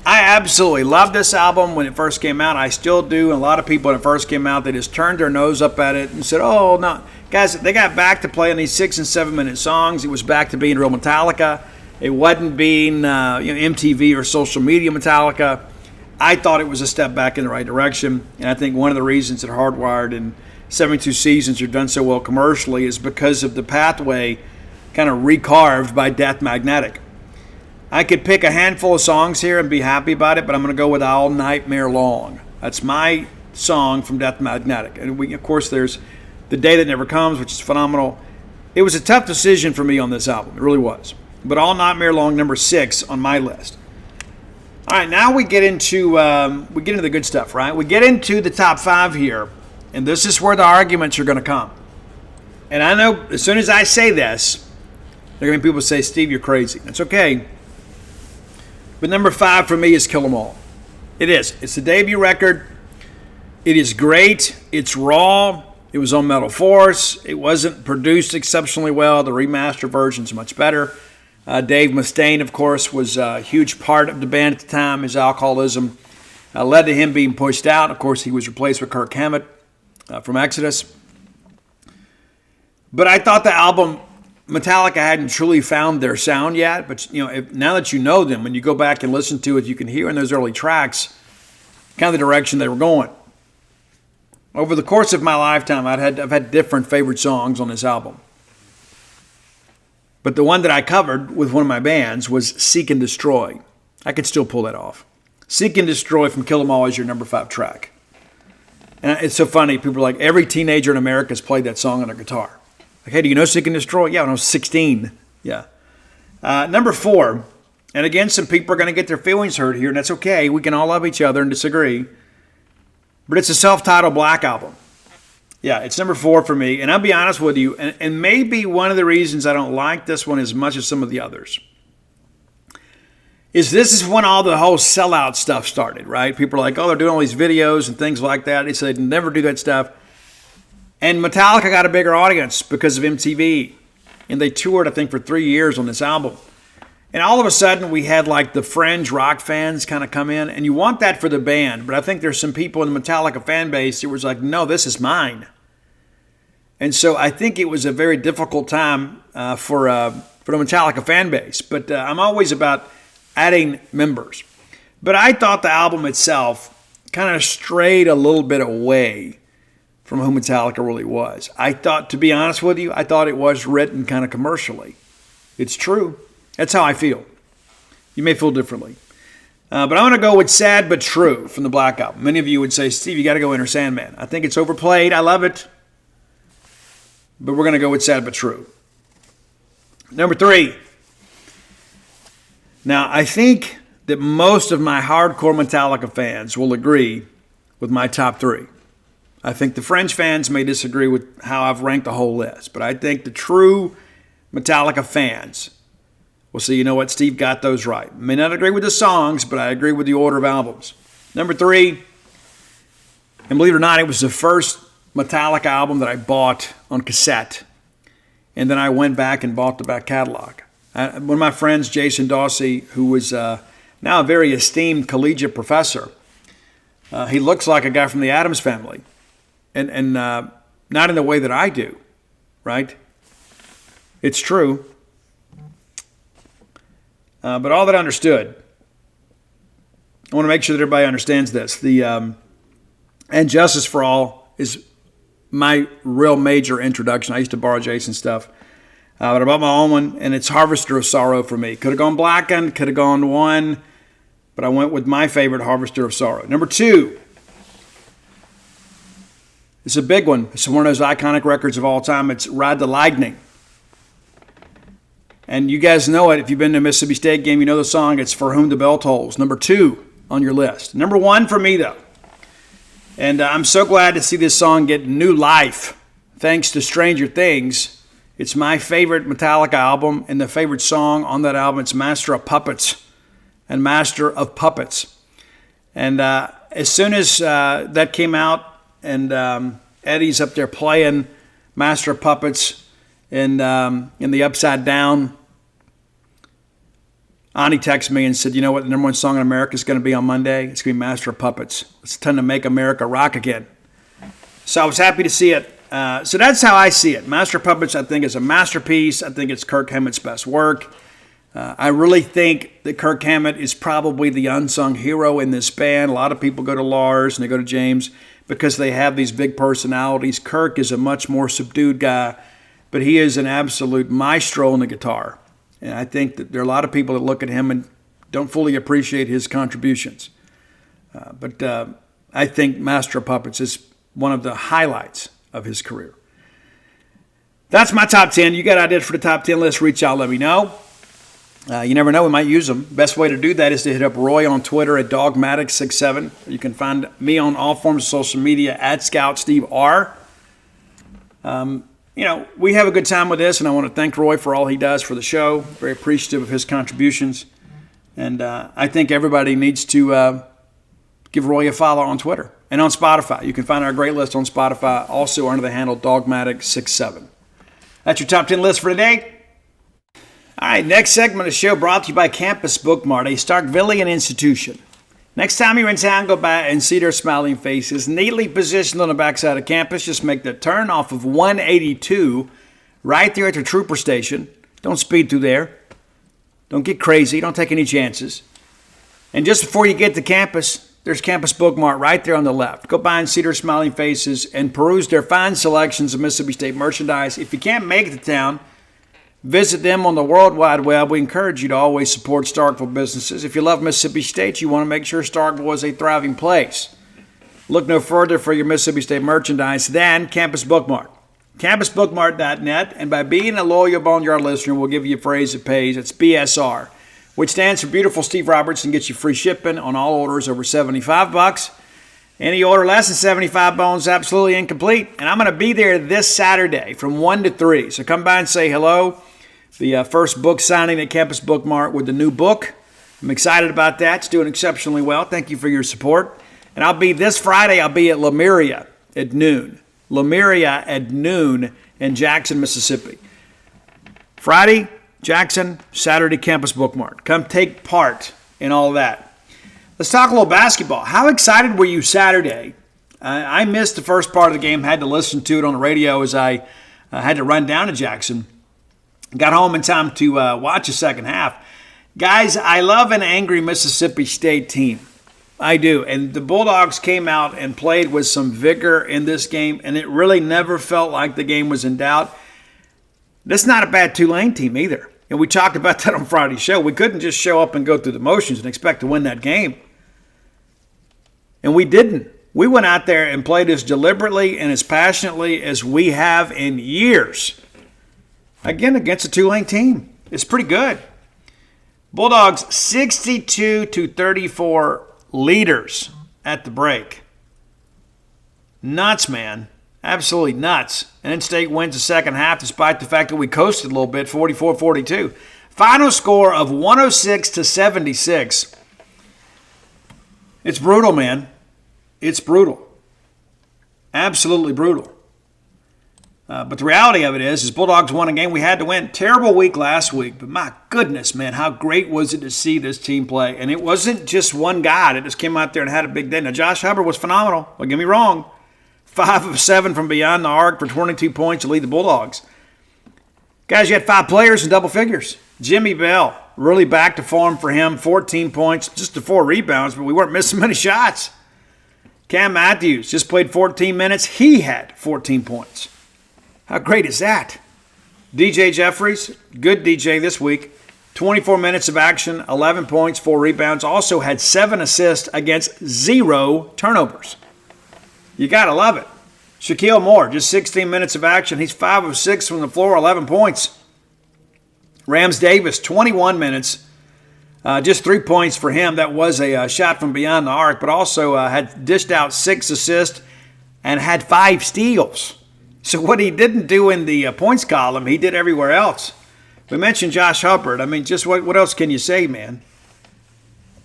I absolutely loved this album when it first came out. I still do. And a lot of people when it first came out, they just turned their nose up at it and said, oh, no. Guys, they got back to playing these 6 and 7 minute songs. It was back to being real Metallica. It wasn't being MTV or social media Metallica. I thought it was a step back in the right direction. And I think one of the reasons that Hardwired and 72 Seasons are done so well commercially is because of the pathway kind of recarved by Death Magnetic. I could pick a handful of songs here and be happy about it, but I'm going to go with All Nightmare Long. That's my song from Death Magnetic. And of course, there's The Day That Never Comes, which is phenomenal. It was a tough decision for me on this album. It really was. But All Nightmare Long, number 6 on my list. All right, now we get into the good stuff, right? We get into the top 5 here, and this is where the arguments are going to come. And I know as soon as I say this, there are going to be people who say, Steve, you're crazy. That's okay. But number 5 for me is Kill 'Em All. It is. It's the debut record. It is great. It's raw. It was on Metal Force. It wasn't produced exceptionally well. The remaster version's much better. Dave Mustaine, of course, was a huge part of the band at the time. His alcoholism led to him being pushed out. Of course, he was replaced with Kirk Hammett from Exodus. But I thought the album, Metallica hadn't truly found their sound yet. But now that you know them, when you go back and listen to it, you can hear in those early tracks kind of the direction they were going. Over the course of my lifetime, I've had different favorite songs on this album. But the one that I covered with one of my bands was Seek and Destroy. I could still pull that off. Seek and Destroy from Kill 'Em All is your number 5 track. And it's so funny. People are like, every teenager in America has played that song on their guitar. Like, hey, do you know Seek and Destroy? Yeah, when I was 16. Yeah. Number 4, and again, some people are going to get their feelings hurt here, and that's okay. We can all love each other and disagree. But it's a self-titled Black Album. Yeah, it's number 4 for me. And I'll be honest with you, and maybe one of the reasons I don't like this one as much as some of the others is this is when all the whole sellout stuff started, right? People are like, oh, they're doing all these videos and things like that. They said they'd never do that stuff. And Metallica got a bigger audience because of MTV. And they toured, I think, for 3 years on this album. And all of a sudden, we had like the fringe rock fans kind of come in. And you want that for the band. But I think there's some people in the Metallica fan base who was like, no, this is mine. And so I think it was a very difficult time for the Metallica fan base. But I'm always about adding members. But I thought the album itself kind of strayed a little bit away from who Metallica really was. I thought, to be honest with you, I thought it was written kind of commercially. It's true. That's how I feel. You may feel differently. But I'm going to go with Sad But True from the Black Album. Many of you would say, Steve, you got to go Enter Sandman. I think it's overplayed. I love it. But we're going to go with Sad But True. Number 3. Now, I think that most of my hardcore Metallica fans will agree with my top 3. I think the French fans may disagree with how I've ranked the whole list. But I think the true Metallica fans will say, you know what, Steve got those right. May not agree with the songs, but I agree with the order of albums. Number 3, and believe it or not, it was the first Metallica album that I bought on cassette. And then I went back and bought the back catalog. One of my friends, Jason Dawsey, who was now a very esteemed collegiate professor, he looks like a guy from the Addams Family. And not in the way that I do, right? It's true. But all that I understood, I want to make sure that everybody understands this. And Justice for All is my real major introduction. I used to borrow Jason's stuff. But I bought my own one, and it's Harvester of Sorrow for me. Could have gone Blackened, could have gone One, but I went with my favorite, Harvester of Sorrow. Number 2. It's a big one. It's one of those iconic records of all time. It's Ride the Lightning. And you guys know it. If you've been to a Mississippi State game, you know the song. It's For Whom the Bell Tolls. Number 2 on your list. Number 1 for me, though. And I'm so glad to see this song get new life thanks to Stranger Things. It's my favorite Metallica album, and the favorite song on that album, it's Master of Puppets and Master of Puppets. And as soon as that came out, and Eddie's up there playing Master of Puppets in the Upside Down, Ani texted me and said, you know what the number one song in America is going to be on Monday? It's going to be Master of Puppets. It's time to make America rock again. So I was happy to see it. So that's how I see it. Master of Puppets, I think, is a masterpiece. I think it's Kirk Hammett's best work. I really think that Kirk Hammett is probably the unsung hero in this band. A lot of people go to Lars and they go to James because they have these big personalities. Kirk is a much more subdued guy, but he is an absolute maestro on the guitar. And I think that there are a lot of people that look at him and don't fully appreciate his contributions. But I think Master of Puppets is one of the highlights of his career. That's my top 10. You got ideas for the top 10 list, reach out, let me know. You never know, we might use them. Best way to do that is to hit up Roy on Twitter at Dogmatic67. You can find me on all forms of social media at ScoutSteveR. We have a good time with this, and I want to thank Roy for all he does for the show. Very appreciative of his contributions. And I think everybody needs to give Roy a follow on Twitter and on Spotify. You can find our great list on Spotify, also under the handle Dogmatic67. That's your top 10 list for today. All right, next segment of the show brought to you by Campus Bookmart, a Starkvillian institution. Next time you're in town, go by and see their smiling faces, neatly positioned on the backside of campus. Just make the turn off of 182 right there at the Trooper Station. Don't speed through there. Don't get crazy. Don't take any chances. And just before you get to campus, there's Campus Bookmart right there on the left. Go by and see their smiling faces and peruse their fine selections of Mississippi State merchandise. If you can't make it to town, visit them on the World Wide Web. We encourage you to always support Starkville businesses. If you love Mississippi State, you want to make sure Starkville is a thriving place. Look no further for your Mississippi State merchandise than Campus Bookmart. CampusBookmart.net, and by being a loyal Boneyard listener, we'll give you a phrase that pays. It's BSR, which stands for Beautiful Steve Roberts and gets you free shipping on all orders over $75. Any order less than 75 bones, absolutely incomplete. And I'm going to be there this Saturday from 1 to 3. So come by and say hello. The first book signing at Campus Bookmart with the new book. I'm excited about that. It's doing exceptionally well. Thank you for your support. And this Friday, I'll be at Lemuria at noon. Lemuria at noon in Jackson, Mississippi. Friday, Jackson, Saturday, Campus Bookmart. Come take part in all that. Let's talk a little basketball. How excited were you Saturday? I missed the first part of the game, had to listen to it on the radio as I had to run down to Jackson. Got home in time to watch the second half. Guys, I love an angry Mississippi State team. I do. And the Bulldogs came out and played with some vigor in this game, and it really never felt like the game was in doubt. That's not a bad Tulane team either. And we talked about that on Friday's show. We couldn't just show up and go through the motions and expect to win that game. And we didn't. We went out there and played as deliberately and as passionately as we have in years. Again, against a Tulane team. It's pretty good. Bulldogs 62-34 leaders at the break. Nuts, man. Absolutely nuts. And State wins the second half despite the fact that we coasted a little bit, 44-42. Final score of 106-76. It's brutal, man. It's brutal. Absolutely brutal. But the reality of it is Bulldogs won a game we had to win. Terrible week last week, but my goodness, man, how great was it to see this team play? And it wasn't just one guy that just came out there and had a big day. Now, Josh Hubbard was phenomenal. Don't get me wrong. 5 of 7 from beyond the arc for 22 points to lead the Bulldogs. Guys, you had 5 players in double figures. Jimmy Bell, really back to form for him. 14 points, just to 4 rebounds, but we weren't missing many shots. Cam Matthews just played 14 minutes. He had 14 points. How great is that? DJ Jeffries, good DJ this week. 24 minutes of action, 11 points, 4 rebounds. Also had 7 assists against 0 turnovers. You got to love it. Shaquille Moore, just 16 minutes of action. He's 5 of 6 from the floor, 11 points. Rams Davis, 21 minutes, just 3 points for him. That was a shot from beyond the arc, but also had dished out 6 assists and had 5 steals. So what he didn't do in the points column, he did everywhere else. We mentioned Josh Hubbard. I mean, just what else can you say, man?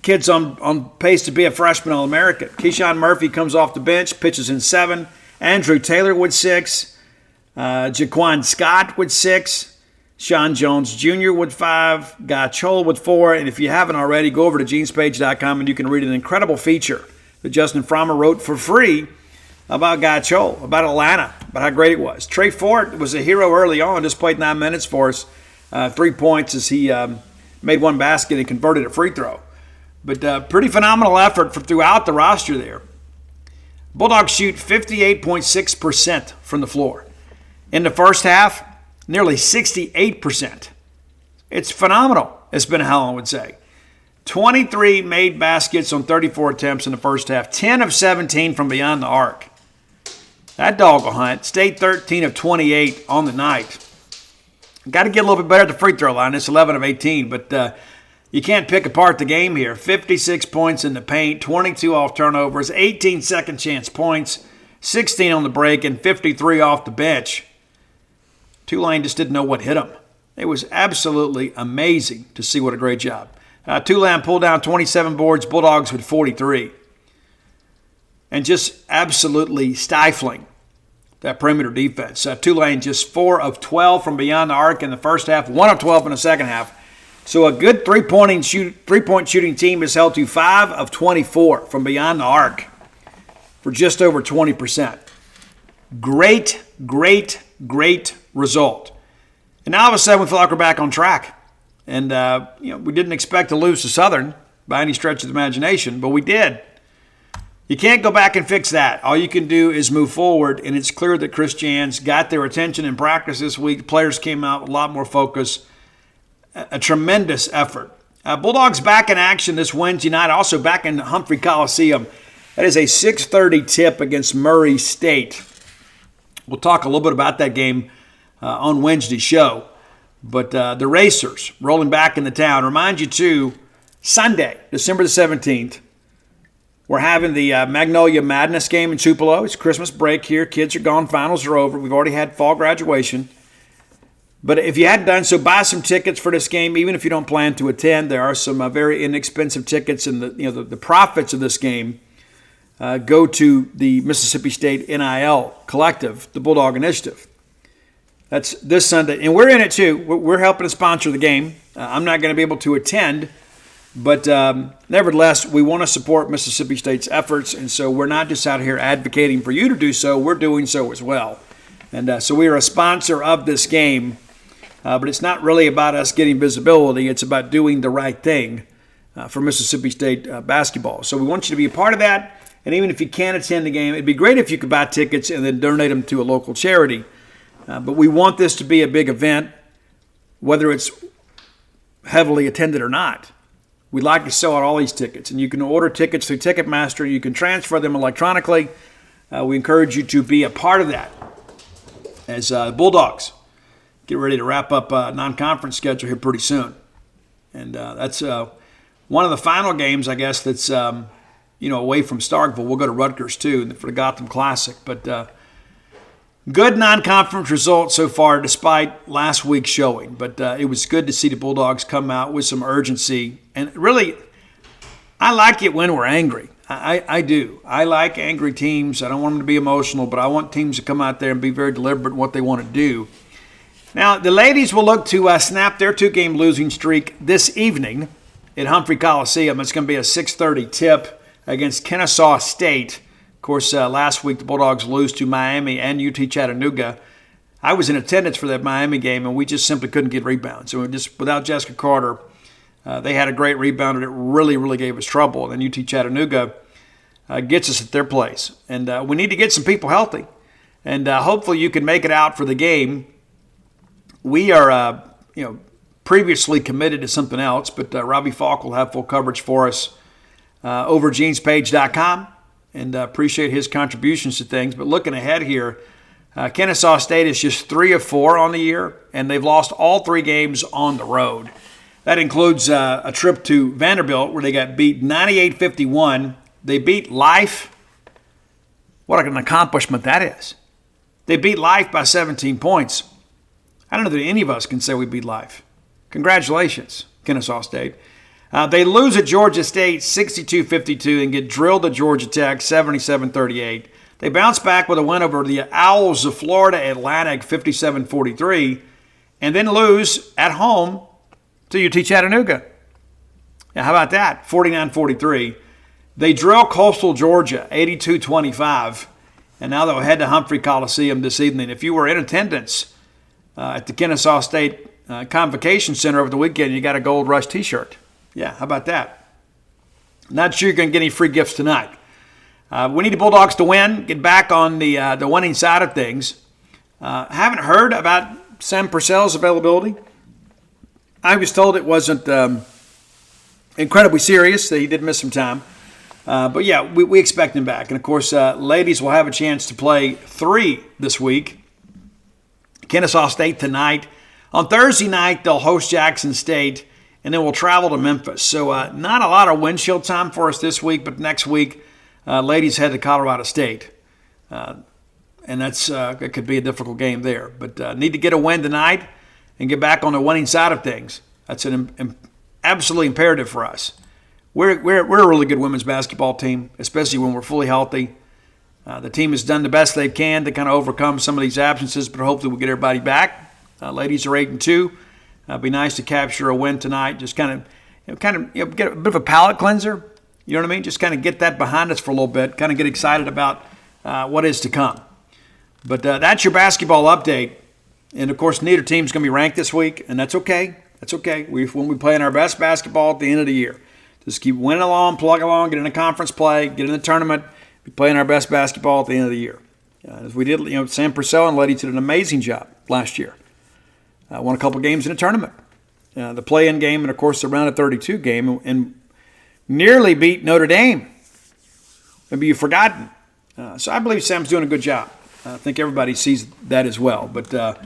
Kid's on pace to be a freshman All-American. Keyshawn Murphy comes off the bench, pitches in 7. Andrew Taylor with 6. Jaquan Scott with 6. Sean Jones Jr. with 5, Guy Chol with 4, and if you haven't already, go over to genespage.com and you can read an incredible feature that Justin Frommer wrote for free about Guy Chol, about Atlanta, about how great it was. Trey Fort was a hero early on, just played 9 minutes for us, 3 points as he made one basket and converted a free throw. But pretty phenomenal effort throughout the roster there. Bulldogs shoot 58.6% from the floor. In the first half, nearly 68%. It's phenomenal, as Ben Howland would say. 23 made baskets on 34 attempts in the first half, 10 of 17 from beyond the arc. That dog will hunt. Stayed 13 of 28 on the night. Got to get a little bit better at the free throw line. It's 11 of 18, but you can't pick apart the game here. 56 points in the paint, 22 off turnovers, 18 second chance points, 16 on the break, and 53 off the bench. Tulane just didn't know what hit them. It was absolutely amazing to see what a great job. Tulane pulled down 27 boards, Bulldogs with 43. And just absolutely stifling that perimeter defense. Tulane just 4 of 12 from beyond the arc in the first half, 1 of 12 in the second half. So a good three-point shooting team is held to 5 of 24 from beyond the arc for just over 20%. Great, great, great result. And now all of a sudden we feel like we're back on track. And we didn't expect to lose to Southern by any stretch of the imagination, but we did. You can't go back and fix that. All you can do is move forward, and it's clear that Chris Jans got their attention in practice this week. Players came out with a lot more focus. A tremendous effort. Bulldogs back in action this Wednesday night, also back in Humphrey Coliseum. That is a 6:30 tip against Murray State. We'll talk a little bit about that game on Wednesday's show. But the Racers rolling back into town. Remind you, too, Sunday, December the 17th, we're having the Magnolia Madness game in Tupelo. It's Christmas break here. Kids are gone. Finals are over. We've already had fall graduation. But if you hadn't done so, buy some tickets for this game, even if you don't plan to attend. There are some very inexpensive tickets, and the profits of this game go to the Mississippi State NIL Collective, the Bulldog Initiative. That's this Sunday, and we're in it too. We're helping to sponsor the game. I'm not going to be able to attend, but nevertheless, we want to support Mississippi State's efforts, and so we're not just out here advocating for you to do so. We're doing so as well. And so we are a sponsor of this game, but it's not really about us getting visibility. It's about doing the right thing for Mississippi State basketball. So we want you to be a part of that, and even if you can't attend the game, it'd be great if you could buy tickets and then donate them to a local charity. But we want this to be a big event, whether it's heavily attended or not. We'd like to sell out all these tickets, and you can order tickets through Ticketmaster. You can transfer them electronically. We encourage you to be a part of that as Bulldogs get ready to wrap up non-conference schedule here pretty soon. And that's one of the final games, I guess, that's away from Starkville. We'll go to Rutgers, too, for the Gotham Classic. But good non-conference results so far, despite last week's showing. But it was good to see the Bulldogs come out with some urgency. And really, I like it when we're angry. I do. I like angry teams. I don't want them to be emotional, but I want teams to come out there and be very deliberate in what they want to do. Now, the ladies will look to snap their 2-game losing streak this evening at Humphrey Coliseum. It's going to be a 6:30 tip against Kennesaw State. Of course, last week the Bulldogs lose to Miami and UT Chattanooga. I was in attendance for that Miami game, and we just simply couldn't get rebounds. So without Jessica Carter, they had a great rebound, and it really, really gave us trouble. And then UT Chattanooga gets us at their place. And we need to get some people healthy. And hopefully you can make it out for the game. We are, previously committed to something else, but Robbie Falk will have full coverage for us over genespage.com. And appreciate his contributions to things. But looking ahead here, Kennesaw State is just 3 of 4 on the year, and they've lost all 3 games on the road. That includes a trip to Vanderbilt where they got beat 98-51. They beat Life. What an accomplishment that is. They beat Life by 17 points. I don't know that any of us can say we beat Life. Congratulations, Kennesaw State. They lose at Georgia State 62-52 and get drilled at Georgia Tech 77-38. They bounce back with a win over the Owls of Florida Atlantic 57-43. and then lose at home to UT Chattanooga. Now, how about that? 49-43. They drill Coastal Georgia 82-25, and now they'll head to Humphrey Coliseum this evening. If you were in attendance at the Kennesaw State Convocation Center over the weekend, you got a Gold Rush t-shirt. Yeah, how about that? Not sure you're going to get any free gifts tonight. We need the Bulldogs to win, get back on the winning side of things. Haven't heard about Sam Purcell's availability. I was told it wasn't incredibly serious, that he did miss some time. But yeah, we expect him back. And of course, ladies will have a chance to play 3 this week. Kennesaw State tonight. On Thursday night, they'll host Jackson State, and then we'll travel to Memphis. So not a lot of windshield time for us this week, but next week, ladies head to Colorado State. And it could be a difficult game there. But need to get a win tonight and get back on the winning side of things. That's an absolutely imperative for us. We're a really good women's basketball team, especially when we're fully healthy. The team has done the best they can to kind of overcome some of these absences, but hopefully we'll get everybody back. Ladies are 8-2. It'd be nice to capture a win tonight. Just kind of get a bit of a palate cleanser. You know what I mean? Just kind of get that behind us for a little bit. Kind of get excited about what is to come. But that's your basketball update. And, of course, neither team's going to be ranked this week, and that's okay. That's okay. When we play in our best basketball at the end of the year. Just keep winning along, plug along, get in a conference play, get in the tournament, be playing our best basketball at the end of the year. As we did, Sam Purcell and Lady did an amazing job last year. Won a couple games in a tournament. The play-in game and, of course, the round of 32 game, and nearly beat Notre Dame. Maybe you've forgotten. So I believe Sam's doing a good job. I think everybody sees that as well. But,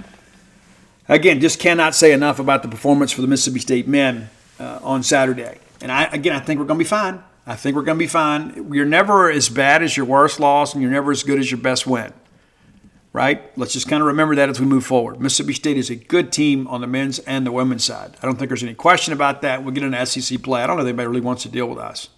again, just cannot say enough about the performance for the Mississippi State men on Saturday. And, I think we're going to be fine. I think we're going to be fine. You're never as bad as your worst loss, and you're never as good as your best win. Right? Let's just kind of remember that as we move forward. Mississippi State is a good team on the men's and the women's side. I don't think there's any question about that. We'll get into SEC play. I don't know if anybody really wants to deal with us.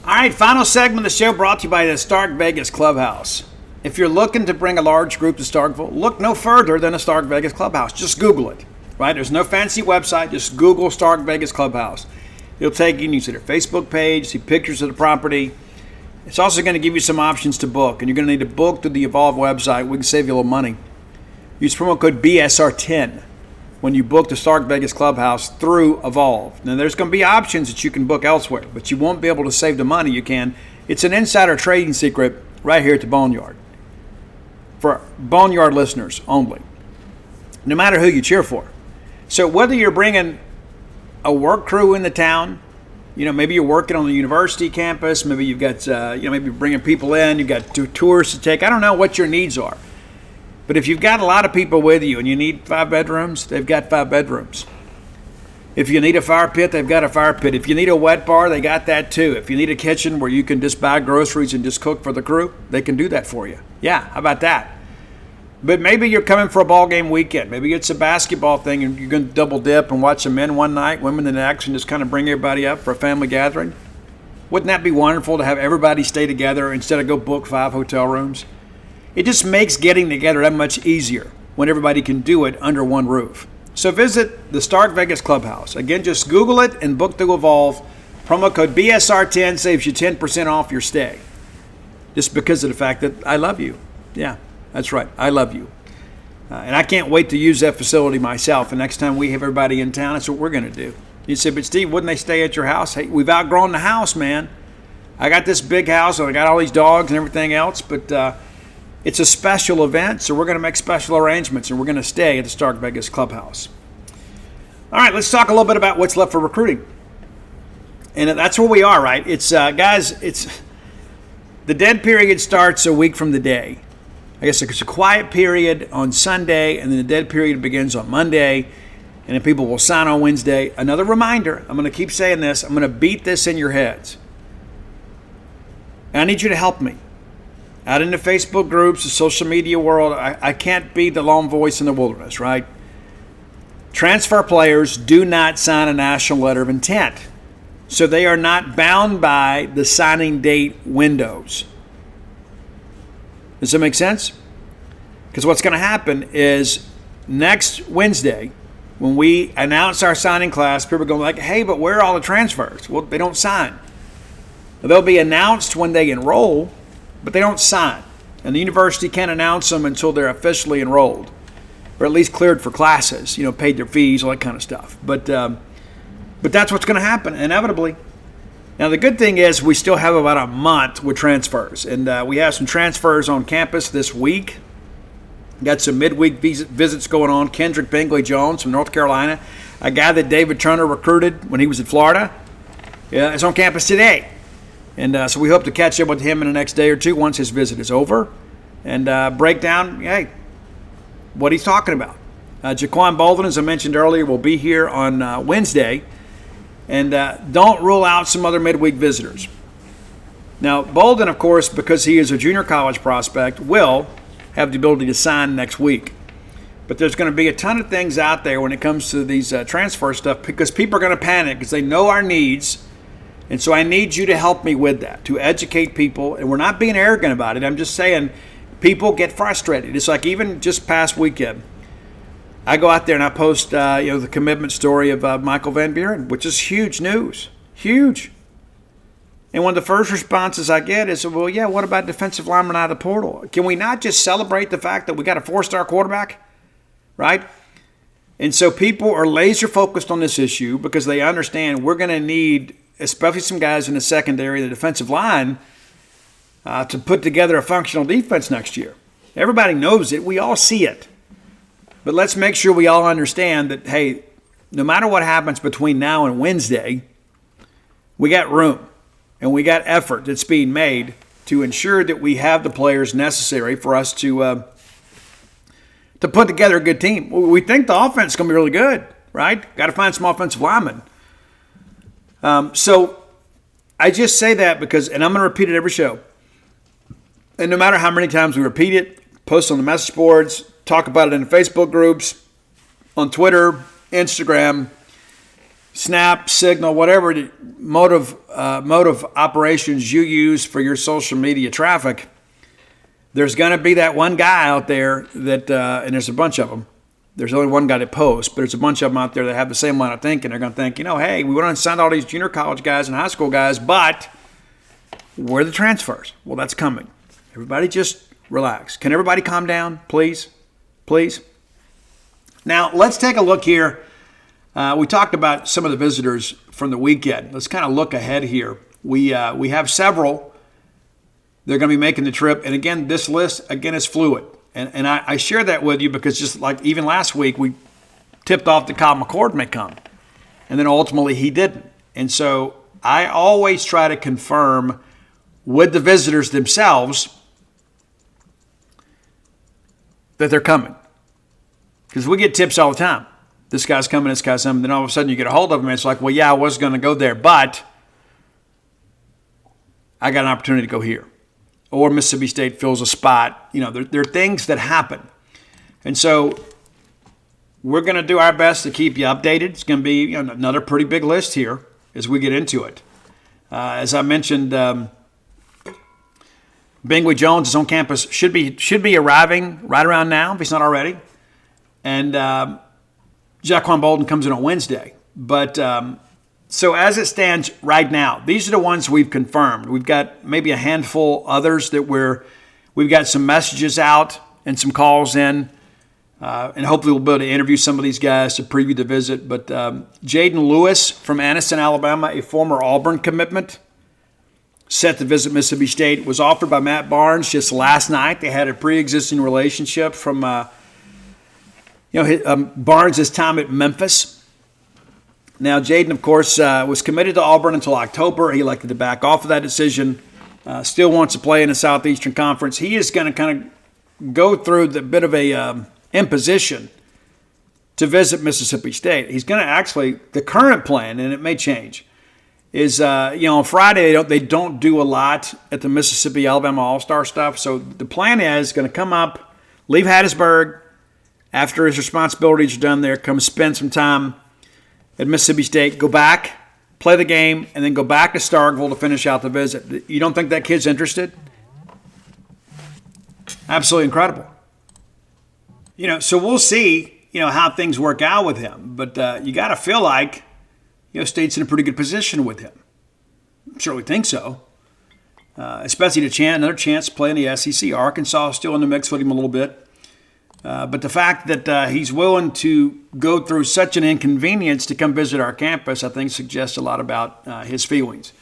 All right, final segment of the show brought to you by the Stark Vegas Clubhouse. If you're looking to bring a large group to Starkville, look no further than a Stark Vegas Clubhouse. Just Google it. Right? There's no fancy website. Just Google Stark Vegas Clubhouse. It'll take you, and you see their Facebook page, see pictures of the property. It's also going to give you some options to book, and you're going to need to book through the Evolve website. We can save you a little money. Use promo code BSR10 when you book the Stark Vegas Clubhouse through Evolve. Now, there's going to be options that you can book elsewhere, but you won't be able to save the money you can. It's an insider trading secret right here at the Boneyard. For Boneyard listeners only. No matter who you cheer for. So whether you're bringing a work crew in the town, maybe you're working on the university campus, maybe you've got, maybe bringing people in, you've got tours to take. I don't know what your needs are. But if you've got a lot of people with you and you need 5 bedrooms, they've got 5 bedrooms. If you need a fire pit, they've got a fire pit. If you need a wet bar, they got that too. If you need a kitchen where you can just buy groceries and just cook for the crew, they can do that for you. Yeah, how about that? But maybe you're coming for a ball game weekend. Maybe it's a basketball thing and you're going to double dip and watch the men one night, women the next, and just kind of bring everybody up for a family gathering. Wouldn't that be wonderful to have everybody stay together instead of go book 5 hotel rooms? It just makes getting together that much easier when everybody can do it under one roof. So visit the Stark Vegas Clubhouse. Again, just Google it and book through Evolve. Promo code BSR10 saves you 10% off your stay. Just because of the fact that I love you. Yeah. That's right. I love you. And I can't wait to use that facility myself. And next time we have everybody in town, that's what we're going to do. You say, but Steve, wouldn't they stay at your house? Hey, we've outgrown the house, man. I got this big house and I got all these dogs and everything else. But it's a special event, so we're going to make special arrangements. And we're going to stay at the Stark Vegas Clubhouse. All right, let's talk a little bit about what's left for recruiting. And that's where we are, right? It's guys, it's the dead period starts a week from the day. I guess it's a quiet period on Sunday, and then the dead period begins on Monday, and then people will sign on Wednesday. Another reminder, I'm going to keep saying this, I'm going to beat this in your heads. And I need you to help me. Out in the Facebook groups, the social media world, I can't be the lone voice in the wilderness, right? Transfer players do not sign a national letter of intent. So they are not bound by the signing date windows. Does that make sense? Because what's going to happen is next Wednesday, when we announce our signing class, people are going like, hey, but where are all the transfers? Well, they don't sign. They'll be announced when they enroll, but they don't sign. And the university can't announce them until they're officially enrolled, or at least cleared for classes, paid their fees, all that kind of stuff. But that's what's going to happen, inevitably. Now, the good thing is we still have about a month with transfers, and we have some transfers on campus this week. Got some midweek visits going on. Kendrick Bingley-Jones from North Carolina, a guy that David Turner recruited when he was in Florida, is on campus today. And so we hope to catch up with him in the next day or two once his visit is over and break down, what he's talking about. Jaquan Bolden, as I mentioned earlier, will be here on Wednesday. And don't rule out some other midweek visitors. Now, Bolden, of course, because he is a junior college prospect, will have the ability to sign next week. But there's going to be a ton of things out there when it comes to these transfer stuff because people are going to panic because they know our needs. And so I need you to help me with that, to educate people. And we're not being arrogant about it. I'm just saying people get frustrated. It's like even just past weekend, I go out there and I post the commitment story of Michael Van Buren, which is huge news. Huge. And one of the first responses I get is, well, yeah, what about defensive linemen out of the portal? Can we not just celebrate the fact that we got a 4-star quarterback? Right? And so people are laser focused on this issue because they understand we're going to need, especially some guys in the secondary, the defensive line, to put together a functional defense next year. Everybody knows it. We all see it. But let's make sure we all understand that, hey, no matter what happens between now and Wednesday, we got room and we got effort that's being made to ensure that we have the players necessary for us to put together a good team. We think the offense is going to be really good, right? Got to find some offensive linemen. So I just say that because, and I'm going to repeat it every show, and no matter how many times we repeat it, post on the message boards, talk about it in the Facebook groups, on Twitter, Instagram, Snap, Signal, whatever mode of operations you use for your social media traffic, there's going to be that one guy out there that, and there's a bunch of them. There's only one guy that posts, but there's a bunch of them out there that have the same line of thinking. They're going to think, hey, we went on and signed all these junior college guys and high school guys, but where are the transfers? Well, that's coming. Everybody just relax. Can everybody calm down, please? Please. Now, let's take a look here. We talked about some of the visitors from the weekend. Let's kind of look ahead here. We have several. They're going to be making the trip. And again, this list, is fluid. And I share that with you because just like even last week, we tipped off that Kyle McCord may come. And then ultimately he didn't. And so I always try to confirm with the visitors themselves that they're coming. Because we get tips all the time. This guy's coming, this guy's coming. Then all of a sudden you get a hold of them and it's like, well, yeah, I was going to go there, but I got an opportunity to go here. Or Mississippi State fills a spot. There are things that happen. And so we're going to do our best to keep you updated. It's going to be another pretty big list here as we get into it. As I mentioned, Bingley Jones is on campus, should be arriving right around now if he's not already. And Jaquan Bolden comes in on Wednesday. But so as it stands right now, these are the ones we've confirmed. We've got maybe a handful others that we've got some messages out and some calls in. And hopefully we'll be able to interview some of these guys to preview the visit. But Jaden Lewis from Anniston, Alabama, a former Auburn commitment, set to visit Mississippi State, was offered by Matt Barnes just last night. They had a pre-existing relationship from Barnes' time at Memphis. Now, Jaden, of course, was committed to Auburn until October. He elected to back off of that decision. Still wants to play in the Southeastern Conference. He is going to kind of go through the bit of a imposition to visit Mississippi State. He's going to actually, the current plan, and it may change, is, on Friday they don't do a lot at the Mississippi-Alabama All-Star stuff. So the plan is going to come up, leave Hattiesburg, after his responsibilities are done there, come spend some time at Mississippi State, go back, play the game, and then go back to Starkville to finish out the visit. You don't think that kid's interested? Absolutely incredible. So we'll see, how things work out with him. But you got to feel like, State's in a pretty good position with him. Certainly think so. Especially another chance to play in the SEC. Arkansas is still in the mix with him a little bit. But the fact that he's willing to go through such an inconvenience to come visit our campus, I think suggests a lot about his feelings.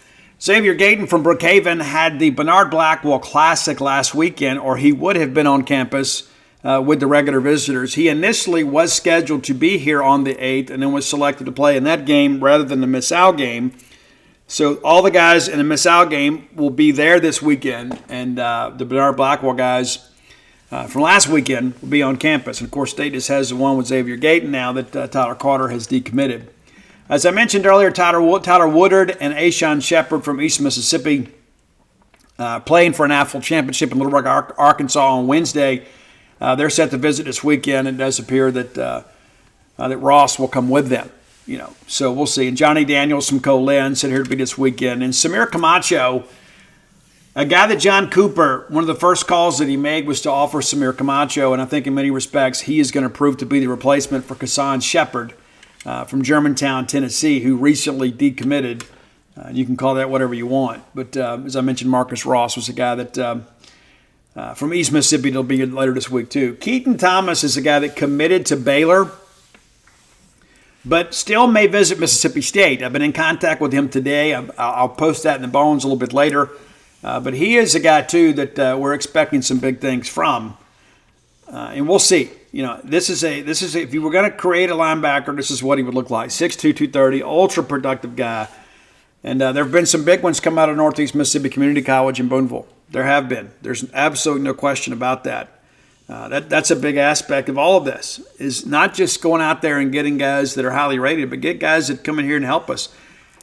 Xavier Gayton from Brookhaven had the Bernard Blackwell Classic last weekend, or he would have been on campus with the regular visitors. He initially was scheduled to be here on the 8th and then was selected to play in that game rather than the Miss-Al game. So all the guys in the Miss-Al game will be there this weekend, and the Bernard Blackwell guys from last weekend will be on campus. And, of course, State just has the one with Xavier Gayton now that Tyler Carter has decommitted. As I mentioned earlier, Tyler Woodard and Ashawn Shepard from East Mississippi playing for an AFL championship in Little Rock, Arkansas on Wednesday. They're set to visit this weekend, and it does appear that Ross will come with them. So we'll see. And Johnny Daniels from Colin said here to be this weekend. And Samir Camacho, a guy that John Cooper, one of the first calls that he made was to offer Samir Camacho, and I think in many respects he is going to prove to be the replacement for Kassan Shepard from Germantown, Tennessee, who recently decommitted. You can call that whatever you want. But as I mentioned, Marcus Ross was a guy that from East Mississippi that'll be later this week too. Keaton Thomas is a guy that committed to Baylor, but still may visit Mississippi State. I've been in contact with him today. I'll post that in the bones a little bit later. But he is a guy, too, that we're expecting some big things from. And we'll see. This is if you were going to create a linebacker, this is what he would look like. 6'2", 230, ultra-productive guy. And there have been some big ones come out of Northeast Mississippi Community College in Booneville. There have been. There's absolutely no question about that. That's a big aspect of all of this, is not just going out there and getting guys that are highly rated, but get guys that come in here and help us.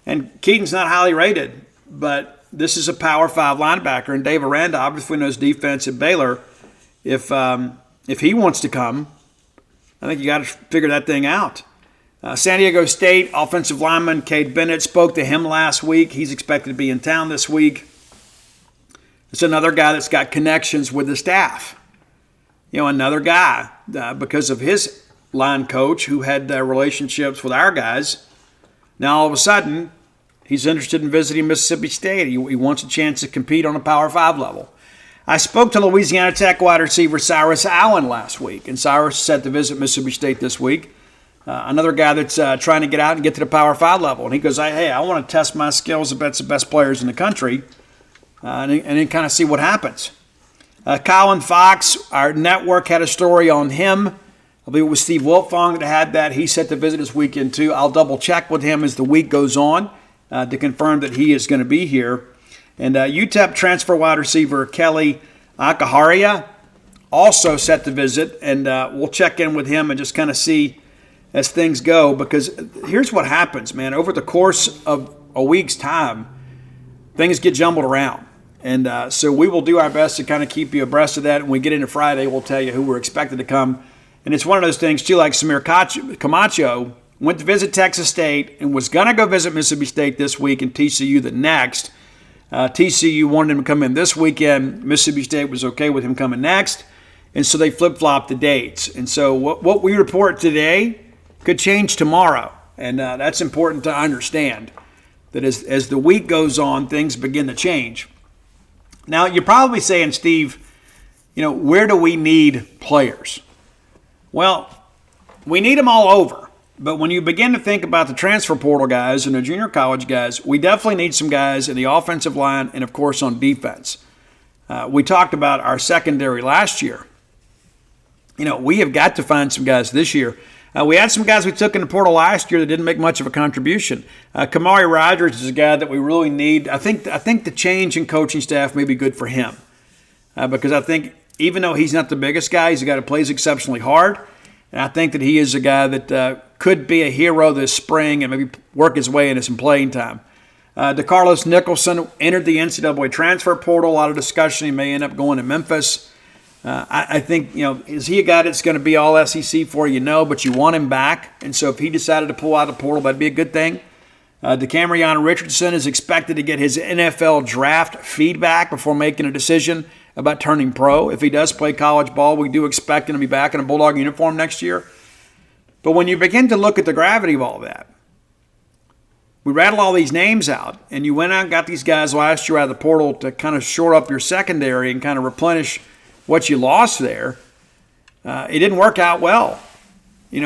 And Keaton's not highly rated, but this is a Power 5 linebacker, and Dave Aranda obviously knows defense at Baylor. If he wants to come, I think you got to figure that thing out. San Diego State offensive lineman Cade Bennett, spoke to him last week. He's expected to be in town this week. It's another guy that's got connections with the staff. Another guy, because of his line coach who had relationships with our guys. Now all of a sudden, he's interested in visiting Mississippi State. He wants a chance to compete on a Power 5 level. I spoke to Louisiana Tech wide receiver Cyrus Allen last week, and Cyrus is set to visit Mississippi State this week. Another guy that's trying to get out and get to the Power 5 level. And he goes, hey, I want to test my skills against the best players in the country and then kind of see what happens. Colin Fox, our network had a story on him. I believe it was Steve Wiltfong that had that. He's set to visit this weekend too. I'll double check with him as the week goes on to confirm that he is going to be here. And UTEP transfer wide receiver Kelly Akaharia also set to visit, and we'll check in with him and just kind of see as things go, because here's what happens, man. Over the course of a week's time, things get jumbled around. And so we will do our best to kind of keep you abreast of that. When we get into Friday, we'll tell you who we're expected to come. And it's one of those things, too, like Samir Camacho went to visit Texas State and was going to go visit Mississippi State this week and TCU the next. TCU wanted him to come in this weekend. Mississippi State was okay with him coming next. And so they flip-flopped the dates. And so what we report today could change tomorrow. And that's important to understand, that as the week goes on, things begin to change. Now, you're probably saying, Steve, where do we need players? Well, we need them all over. But when you begin to think about the transfer portal guys and the junior college guys, we definitely need some guys in the offensive line and, of course, on defense. We talked about our secondary last year. We have got to find some guys this year. We had some guys we took in the portal last year that didn't make much of a contribution. Kamari Rogers is a guy that we really need. I think the change in coaching staff may be good for him because I think even though he's not the biggest guy, he's a guy that plays exceptionally hard. And I think that he is a guy that could be a hero this spring and maybe work his way into some playing time. DeCarlos Nicholson entered the NCAA transfer portal. A lot of discussion. He may end up going to Memphis. I think, is he a guy that's going to be all SEC for you? No, but you want him back. And so if he decided to pull out the portal, that'd be a good thing. DeCamerion Richardson is expected to get his NFL draft feedback before making a decision. about turning pro. If he does play college ball, we do expect him to be back in a Bulldog uniform next year. But when you begin to look at the gravity of all that, we rattle all these names out, and you went out and got these guys last year out of the portal to kind of shore up your secondary and kind of replenish what you lost there. It didn't work out well.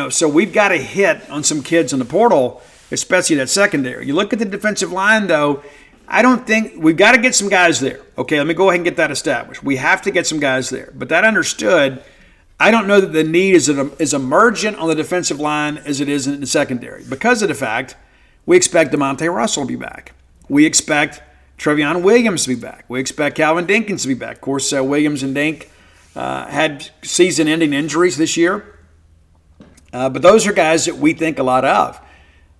So we've got to hit on some kids in the portal, especially that secondary. You look at the defensive line, though, I don't think we've got to get some guys there. Okay, let me go ahead and get that established. We have to get some guys there. But that understood, I don't know that the need is as emergent on the defensive line as it is in the secondary because of the fact we expect DeMonte Russell to be back. We expect Trevion Williams to be back. We expect Calvin Dinkins to be back. Of course, Williams and Dink had season-ending injuries this year. But those are guys that we think a lot of.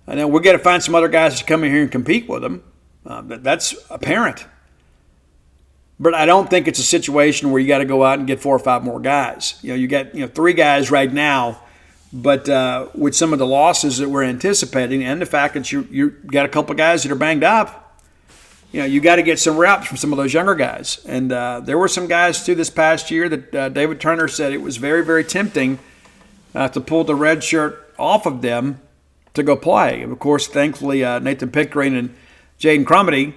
And then we're going to find some other guys to come in here and compete with them. That's apparent. But I don't think it's a situation where you got to go out and get 4 or 5 more guys. You got 3 guys right now, but with some of the losses that we're anticipating and the fact that you got a couple of guys that are banged up, you got to get some reps from some of those younger guys. And there were some guys too this past year that David Turner said it was very, very tempting to pull the red shirt off of them to go play. And of course, thankfully, Nathan Pickering and Jaden Crumity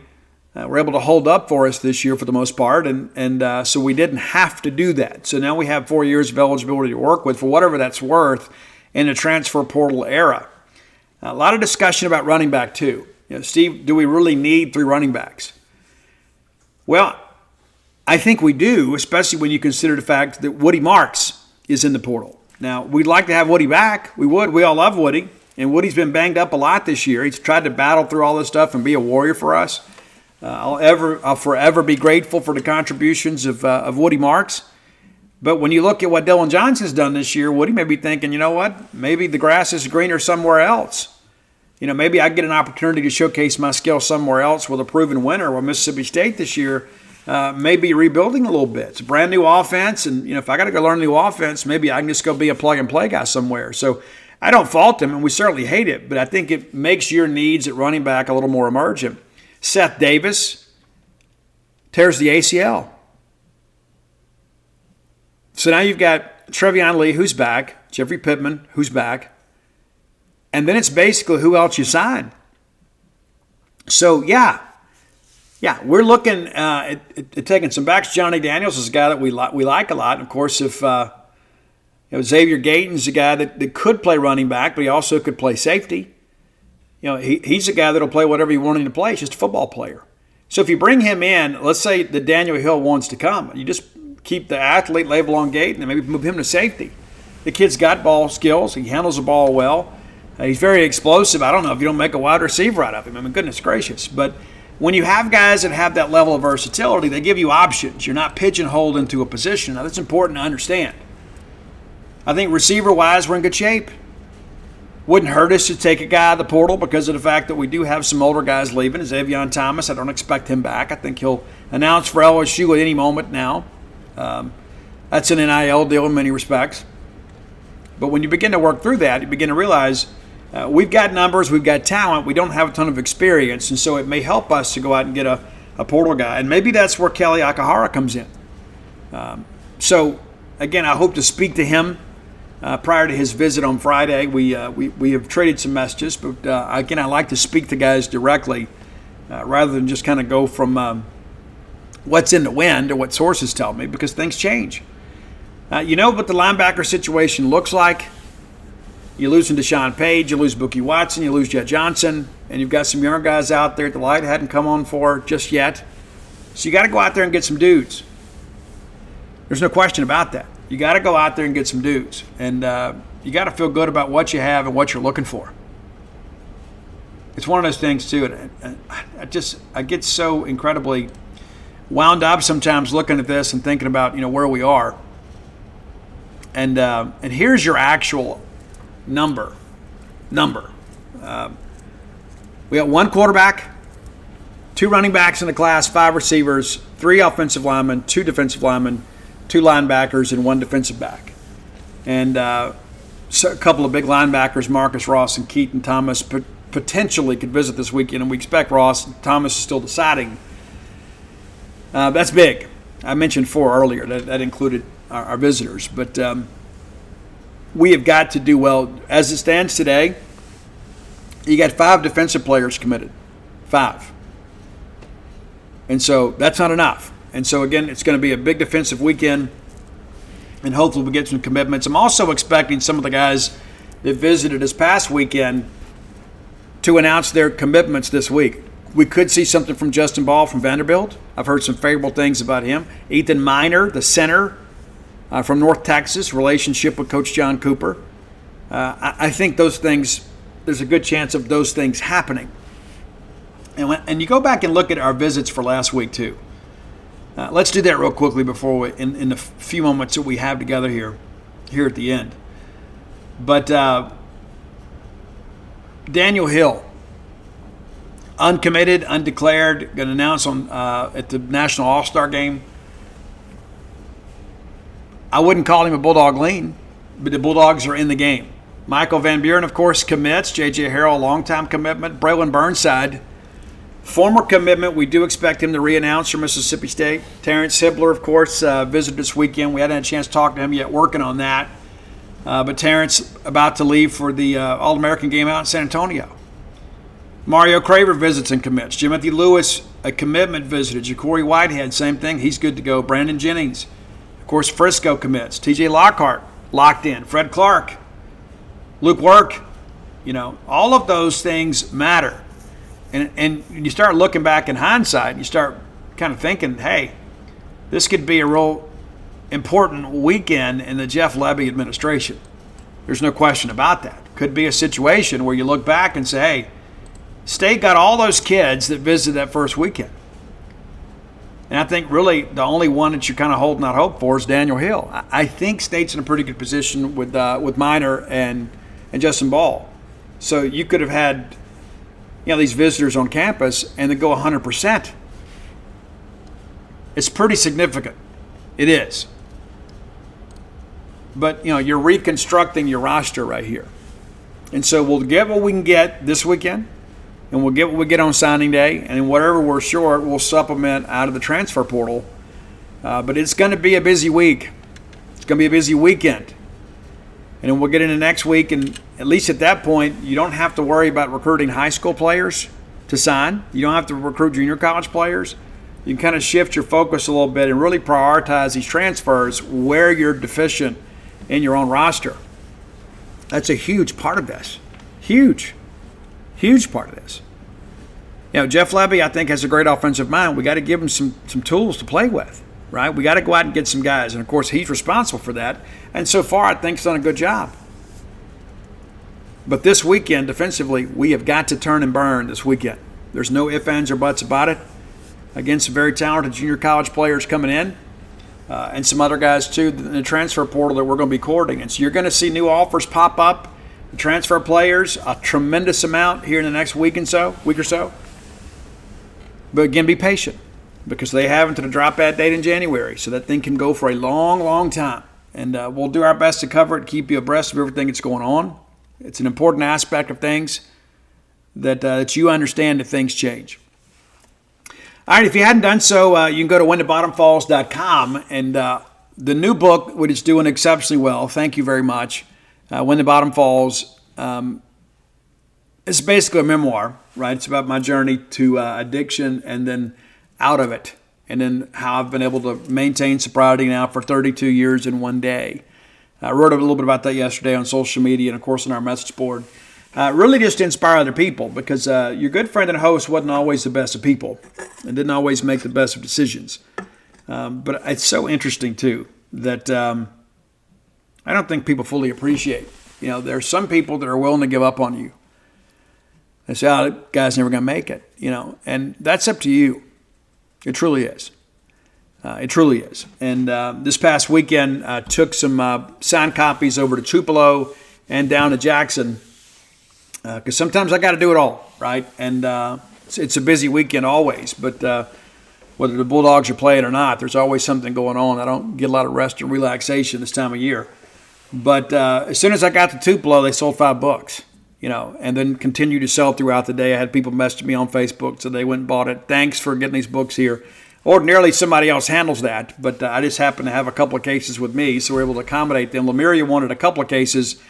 were able to hold up for us this year for the most part, and so we didn't have to do that. So now we have 4 years of eligibility to work with for whatever that's worth in the transfer portal era. A lot of discussion about running back too. Steve, do we really need 3 running backs? Well, I think we do, especially when you consider the fact that Woody Marks is in the portal. Now, we'd like to have Woody back. We would. We all love Woody. And Woody's been banged up a lot this year. He's tried to battle through all this stuff and be a warrior for us. I'll forever be grateful for the contributions of Woody Marks. But when you look at what Dylan Johnson's done this year, Woody may be thinking, you know what? Maybe the grass is greener somewhere else. Maybe I get an opportunity to showcase my skill somewhere else with a proven winner. Where Mississippi State this year may be rebuilding a little bit. It's a brand new offense, and if I got to go learn a new offense, maybe I can just go be a plug-and-play guy somewhere. So I don't fault him, and we certainly hate it, but I think it makes your needs at running back a little more emergent. Seth Davis tears the ACL. So now you've got Trevion Lee, who's back, Jeffrey Pittman, who's back, and then it's basically who else you sign. So, yeah, we're looking at taking some backs. Johnny Daniels is a guy that we like a lot. And of course, if Xavier Gayton's a guy that could play running back, but he also could play safety. He's a guy that'll play whatever you want him to play. He's just a football player. So if you bring him in, let's say that Daniel Hill wants to come, you just keep the athlete label on Gayton and maybe move him to safety. The kid's got ball skills. He handles the ball well. He's very explosive. I don't know if you don't make a wide receiver out of him. I mean, goodness gracious. But when you have guys that have that level of versatility, they give you options. You're not pigeonholed into a position. Now, that's important to understand. I think receiver-wise, we're in good shape. Wouldn't hurt us to take a guy out of the portal because of the fact that we do have some older guys leaving. Xavier Thomas, I don't expect him back. I think he'll announce for LSU at any moment now. That's an NIL deal in many respects. But when you begin to work through that, you begin to realize we've got numbers, we've got talent, we don't have a ton of experience, and so it may help us to go out and get a portal guy. And maybe that's where Kelly Akahara comes in. So, again, I hope to speak to him prior to his visit on Friday. We have traded some messages, but again, I like to speak to guys directly rather than just kind of go from what's in the wind or what sources tell me, because things change. You know what the linebacker situation looks like. You lose Deshaun Page, you lose Bookie Watson, you lose Jet Johnson, and you've got some young guys out there the light hadn't come on for just yet. So you got to go out there and get some dudes. There's no question about that. You got to go out there and get some dudes. And you got to feel good about what you have and what you're looking for. It's one of those things, too. And I get so incredibly wound up sometimes looking at this and thinking about, where we are. And here's your actual number. We got 1 quarterback, 2 running backs in the class, 5 receivers, 3 offensive linemen, 2 defensive linemen, 2 linebackers, and 1 defensive back. And so a couple of big linebackers, Marcus Ross and Keaton Thomas, potentially could visit this weekend, and we expect Ross. Thomas is still deciding. That's big. I mentioned 4 earlier. That included our visitors. But we have got to do well. As it stands today, you got 5 defensive players committed. 5. And so that's not enough. And so, again, it's going to be a big defensive weekend, and hopefully we get some commitments. I'm also expecting some of the guys that visited this past weekend to announce their commitments this week. We could see something from Justin Ball from Vanderbilt. I've heard some favorable things about him. Ethan Miner, the center from North Texas, relationship with Coach John Cooper. I think those things, there's a good chance of those things happening. And you go back and look at our visits for last week too. Let's do that real quickly before we, in the few moments that we have together here at the end. But Daniel Hill, uncommitted, undeclared, going to announce on at the National All-Star Game. I wouldn't call him a Bulldog lean, but the Bulldogs are in the game. Michael Van Buren, of course, commits. J.J. Harrell, long-time commitment. Braylon Burnside, former commitment. We do expect him to re-announce for Mississippi State. Terrence Hibbler, of course, visited this weekend. We hadn't had a chance to talk to him yet, working on that. But Terrence about to leave for the All-American game out in San Antonio. Mario Craver visits and commits. Jimothy Lewis, a commitment visited. Ja'Cory Whitehead, same thing. He's good to go. Brandon Jennings, of course, Frisco commits. TJ Lockhart, locked in. Fred Clark, Luke Work. All of those things matter. And you start looking back in hindsight, you start kind of thinking, hey, this could be a real important weekend in the Jeff Lebby administration. There's no question about that. Could be a situation where you look back and say, hey, State got all those kids that visited that first weekend. And I think really the only one that you're kind of holding out hope for is Daniel Hill. I think State's in a pretty good position with Miner and Justin Ball. So you could have had these visitors on campus and they go 100%. It's pretty significant. It is. But, you're reconstructing your roster right here. And so we'll get what we can get this weekend, and we'll get what we get on signing day, and whatever we're short, we'll supplement out of the transfer portal. But it's going to be a busy week. It's going to be a busy weekend. And then we'll get into next week, and at least at that point, you don't have to worry about recruiting high school players to sign. You don't have to recruit junior college players. You can kind of shift your focus a little bit and really prioritize these transfers where you're deficient in your own roster. That's a huge part of this. Huge part of this. Jeff Lebby, I think, has a great offensive mind. We got to give him some tools to play with, right? We got to go out and get some guys. And, of course, he's responsible for that. And so far, I think he's done a good job. But this weekend, defensively, we have got to turn and burn this weekend. There's no ifs, ands, or buts about it. Again, some very talented junior college players coming in. And some other guys, too, in the transfer portal that we're going to be courting. And so you're going to see new offers pop up. The transfer players, a tremendous amount here in the next week or so. But again, be patient because they have until the drop ad date in January. So that thing can go for a long, long time. And we'll do our best to cover it, keep you abreast of everything that's going on. It's an important aspect of things that you understand if things change. All right, if you hadn't done so, you can go to whenthebottomfalls.com. And the new book, which is doing exceptionally well, thank you very much, When the Bottom Falls, it's basically a memoir, right? It's about my journey to addiction and then out of it, and then how I've been able to maintain sobriety now for 32 years in one day. I wrote a little bit about that yesterday on social media and, of course, on our message board. Really just to inspire other people because your good friend and host wasn't always the best of people and didn't always make the best of decisions. But it's so interesting, too, that I don't think people fully appreciate. There are some people that are willing to give up on you. They say, oh, that guy's never going to make it, and that's up to you. It truly is. It truly is. And this past weekend, I took some signed copies over to Tupelo and down to Jackson because sometimes I got to do it all, right? And it's a busy weekend always, but whether the Bulldogs are playing or not, there's always something going on. I don't get a lot of rest and relaxation this time of year. But as soon as I got to Tupelo, they sold 5 books, and then continued to sell throughout the day. I had people message me on Facebook, so they went and bought it. Thanks for getting these books here. Ordinarily, somebody else handles that, but I just happen to have a couple of cases with me, so we're able to accommodate them. Lemuria wanted a couple of cases.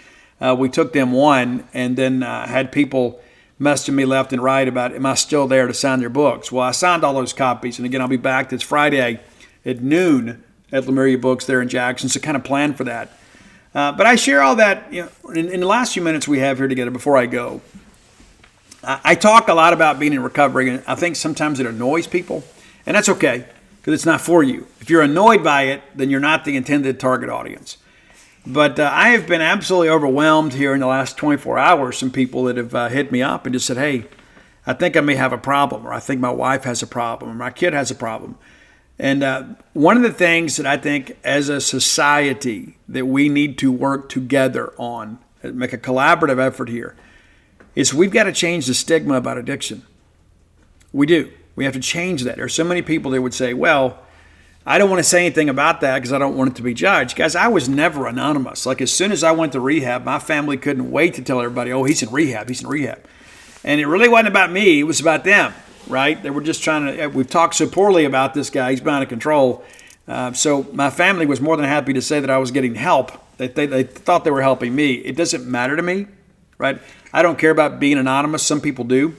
We took them one, and then had people messaging me left and right about, am I still there to sign their books? Well, I signed all those copies, and again, I'll be back this Friday at noon at Lemuria Books there in Jackson, so kind of plan for that. But I share all that in the last few minutes we have here together before I go. I talk a lot about being in recovery, and I think sometimes it annoys people. And that's okay, because it's not for you. If you're annoyed by it, then you're not the intended target audience. But I have been absolutely overwhelmed here in the last 24 hours. Some people that have hit me up and just said, hey, I think I may have a problem, or I think my wife has a problem, or my kid has a problem. And one of the things that I think as a society that we need to work together on, make a collaborative effort here, is we've got to change the stigma about addiction. We do. We have to change that. There are so many people that would say, well, I don't want to say anything about that because I don't want it to be judged. Guys, I was never anonymous. Like as soon as I went to rehab, my family couldn't wait to tell everybody, oh, he's in rehab, he's in rehab. And it really wasn't about me. It was about them, right? They were just trying to, we've talked so poorly about this guy. He's been out of control. So my family was more than happy to say that I was getting help. They thought they were helping me. It doesn't matter to me, right? I don't care about being anonymous. Some people do.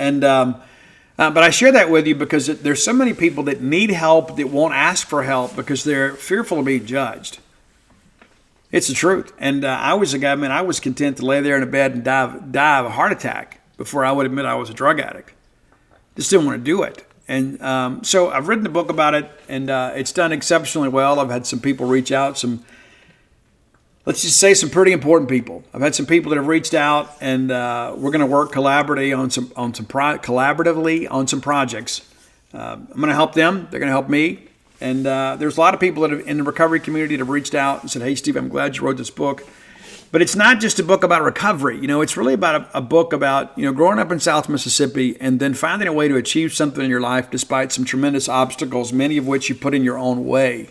And, but I share that with you because there's so many people that need help that won't ask for help because they're fearful of being judged. It's the truth. And I was a guy, man, I was content to lay there in a bed and die of a heart attack before I would admit I was a drug addict. Just didn't want to do it. And so I've written a book about it, and it's done exceptionally well. I've had some people reach out, let's just say some pretty important people. I've had some people that have reached out, and we're going to work collaboratively on some projects. I'm going to help them. They're going to help me. And there's a lot of people that have, in the recovery community that have reached out and said, hey, Steve, I'm glad you wrote this book. But it's not just a book about recovery. It's really about a book about, growing up in South Mississippi and then finding a way to achieve something in your life despite some tremendous obstacles, many of which you put in your own way.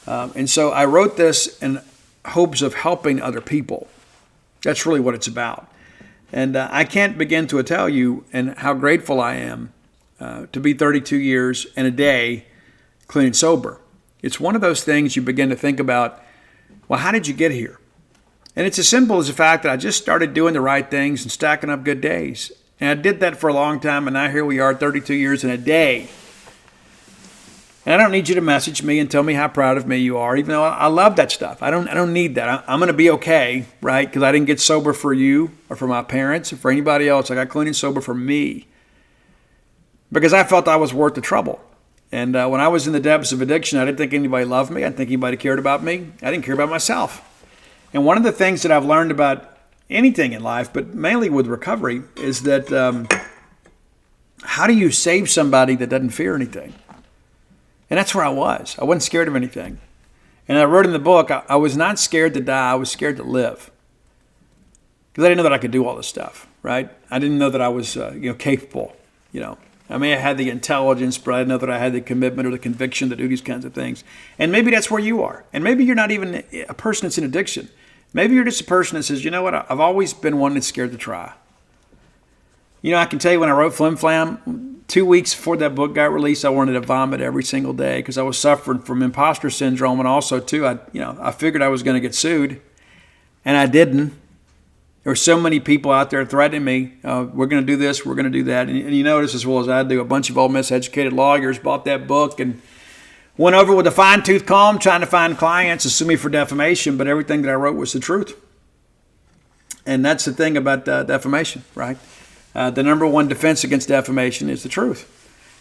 And so I wrote this in hopes of helping other people. That's really what it's about. And I can't begin to tell you and how grateful I am to be 32 years and a day clean and sober. It's one of those things you begin to think about, well, how did you get here? And it's as simple as the fact that I just started doing the right things and stacking up good days. And I did that for a long time, and now here we are 32 years and a day. And I don't need you to message me and tell me how proud of me you are, even though I love that stuff. I don't need that. I'm going to be okay, right? Because I didn't get sober for you or for my parents or for anybody else. I got clean and sober for me because I felt I was worth the trouble. And when I was in the depths of addiction, I didn't think anybody loved me. I didn't think anybody cared about me. I didn't care about myself. And one of the things that I've learned about anything in life, but mainly with recovery, is that how do you save somebody that doesn't fear anything? And that's where I was. I wasn't scared of anything. And I wrote in the book, I was not scared to die. I was scared to live. Because I didn't know that I could do all this stuff, right? I didn't know that I was capable, I may have had the intelligence, but I didn't know that I had the commitment or the conviction to do these kinds of things. And maybe that's where you are. And maybe you're not even a person that's in addiction. Maybe you're just a person that says, you know what, I've always been one that's scared to try. I can tell you when I wrote Flim Flam, 2 weeks before that book got released, I wanted to vomit every single day because I was suffering from imposter syndrome. And also, too, I figured I was going to get sued, and I didn't. There were so many people out there threatening me, we're going to do this, we're going to do that. And you notice as well as I do, a bunch of old miseducated lawyers bought that book and went over with a fine-tooth comb trying to find clients to sue me for defamation, but everything that I wrote was the truth. And that's the thing about defamation, right? The number one defense against defamation is the truth.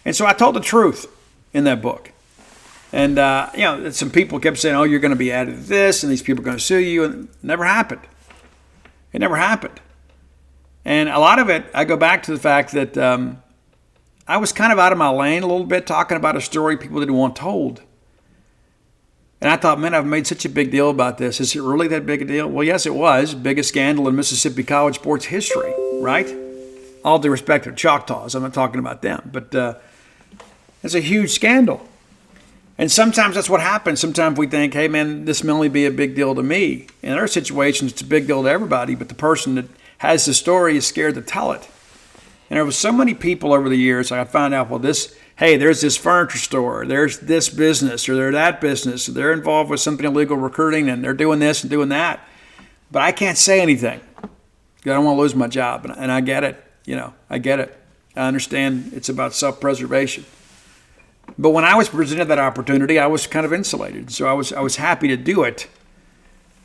And so I told the truth in that book. And, some people kept saying, oh, you're going to be added to this, and these people are going to sue you, and it never happened. It never happened. And a lot of it, I go back to the fact that I was kind of out of my lane a little bit, talking about a story people didn't want told. And I thought, man, I've made such a big deal about this. Is it really that big a deal? Well, yes, it was. Biggest scandal in Mississippi college sports history, right? All due respect to Choctaws. I'm not talking about them. But it's a huge scandal. And sometimes that's what happens. Sometimes we think, hey, man, this may only be a big deal to me. In other situations, it's a big deal to everybody, but the person that has the story is scared to tell it. And there was so many people over the years, I found out, well, this hey, there's this furniture store, there's this business, or there's that business, or they're involved with something illegal recruiting, and they're doing this and doing that. But I can't say anything. I don't want to lose my job, and I get it. I get it. I understand it's about self-preservation. But when I was presented that opportunity, I was kind of insulated. So I was happy to do it.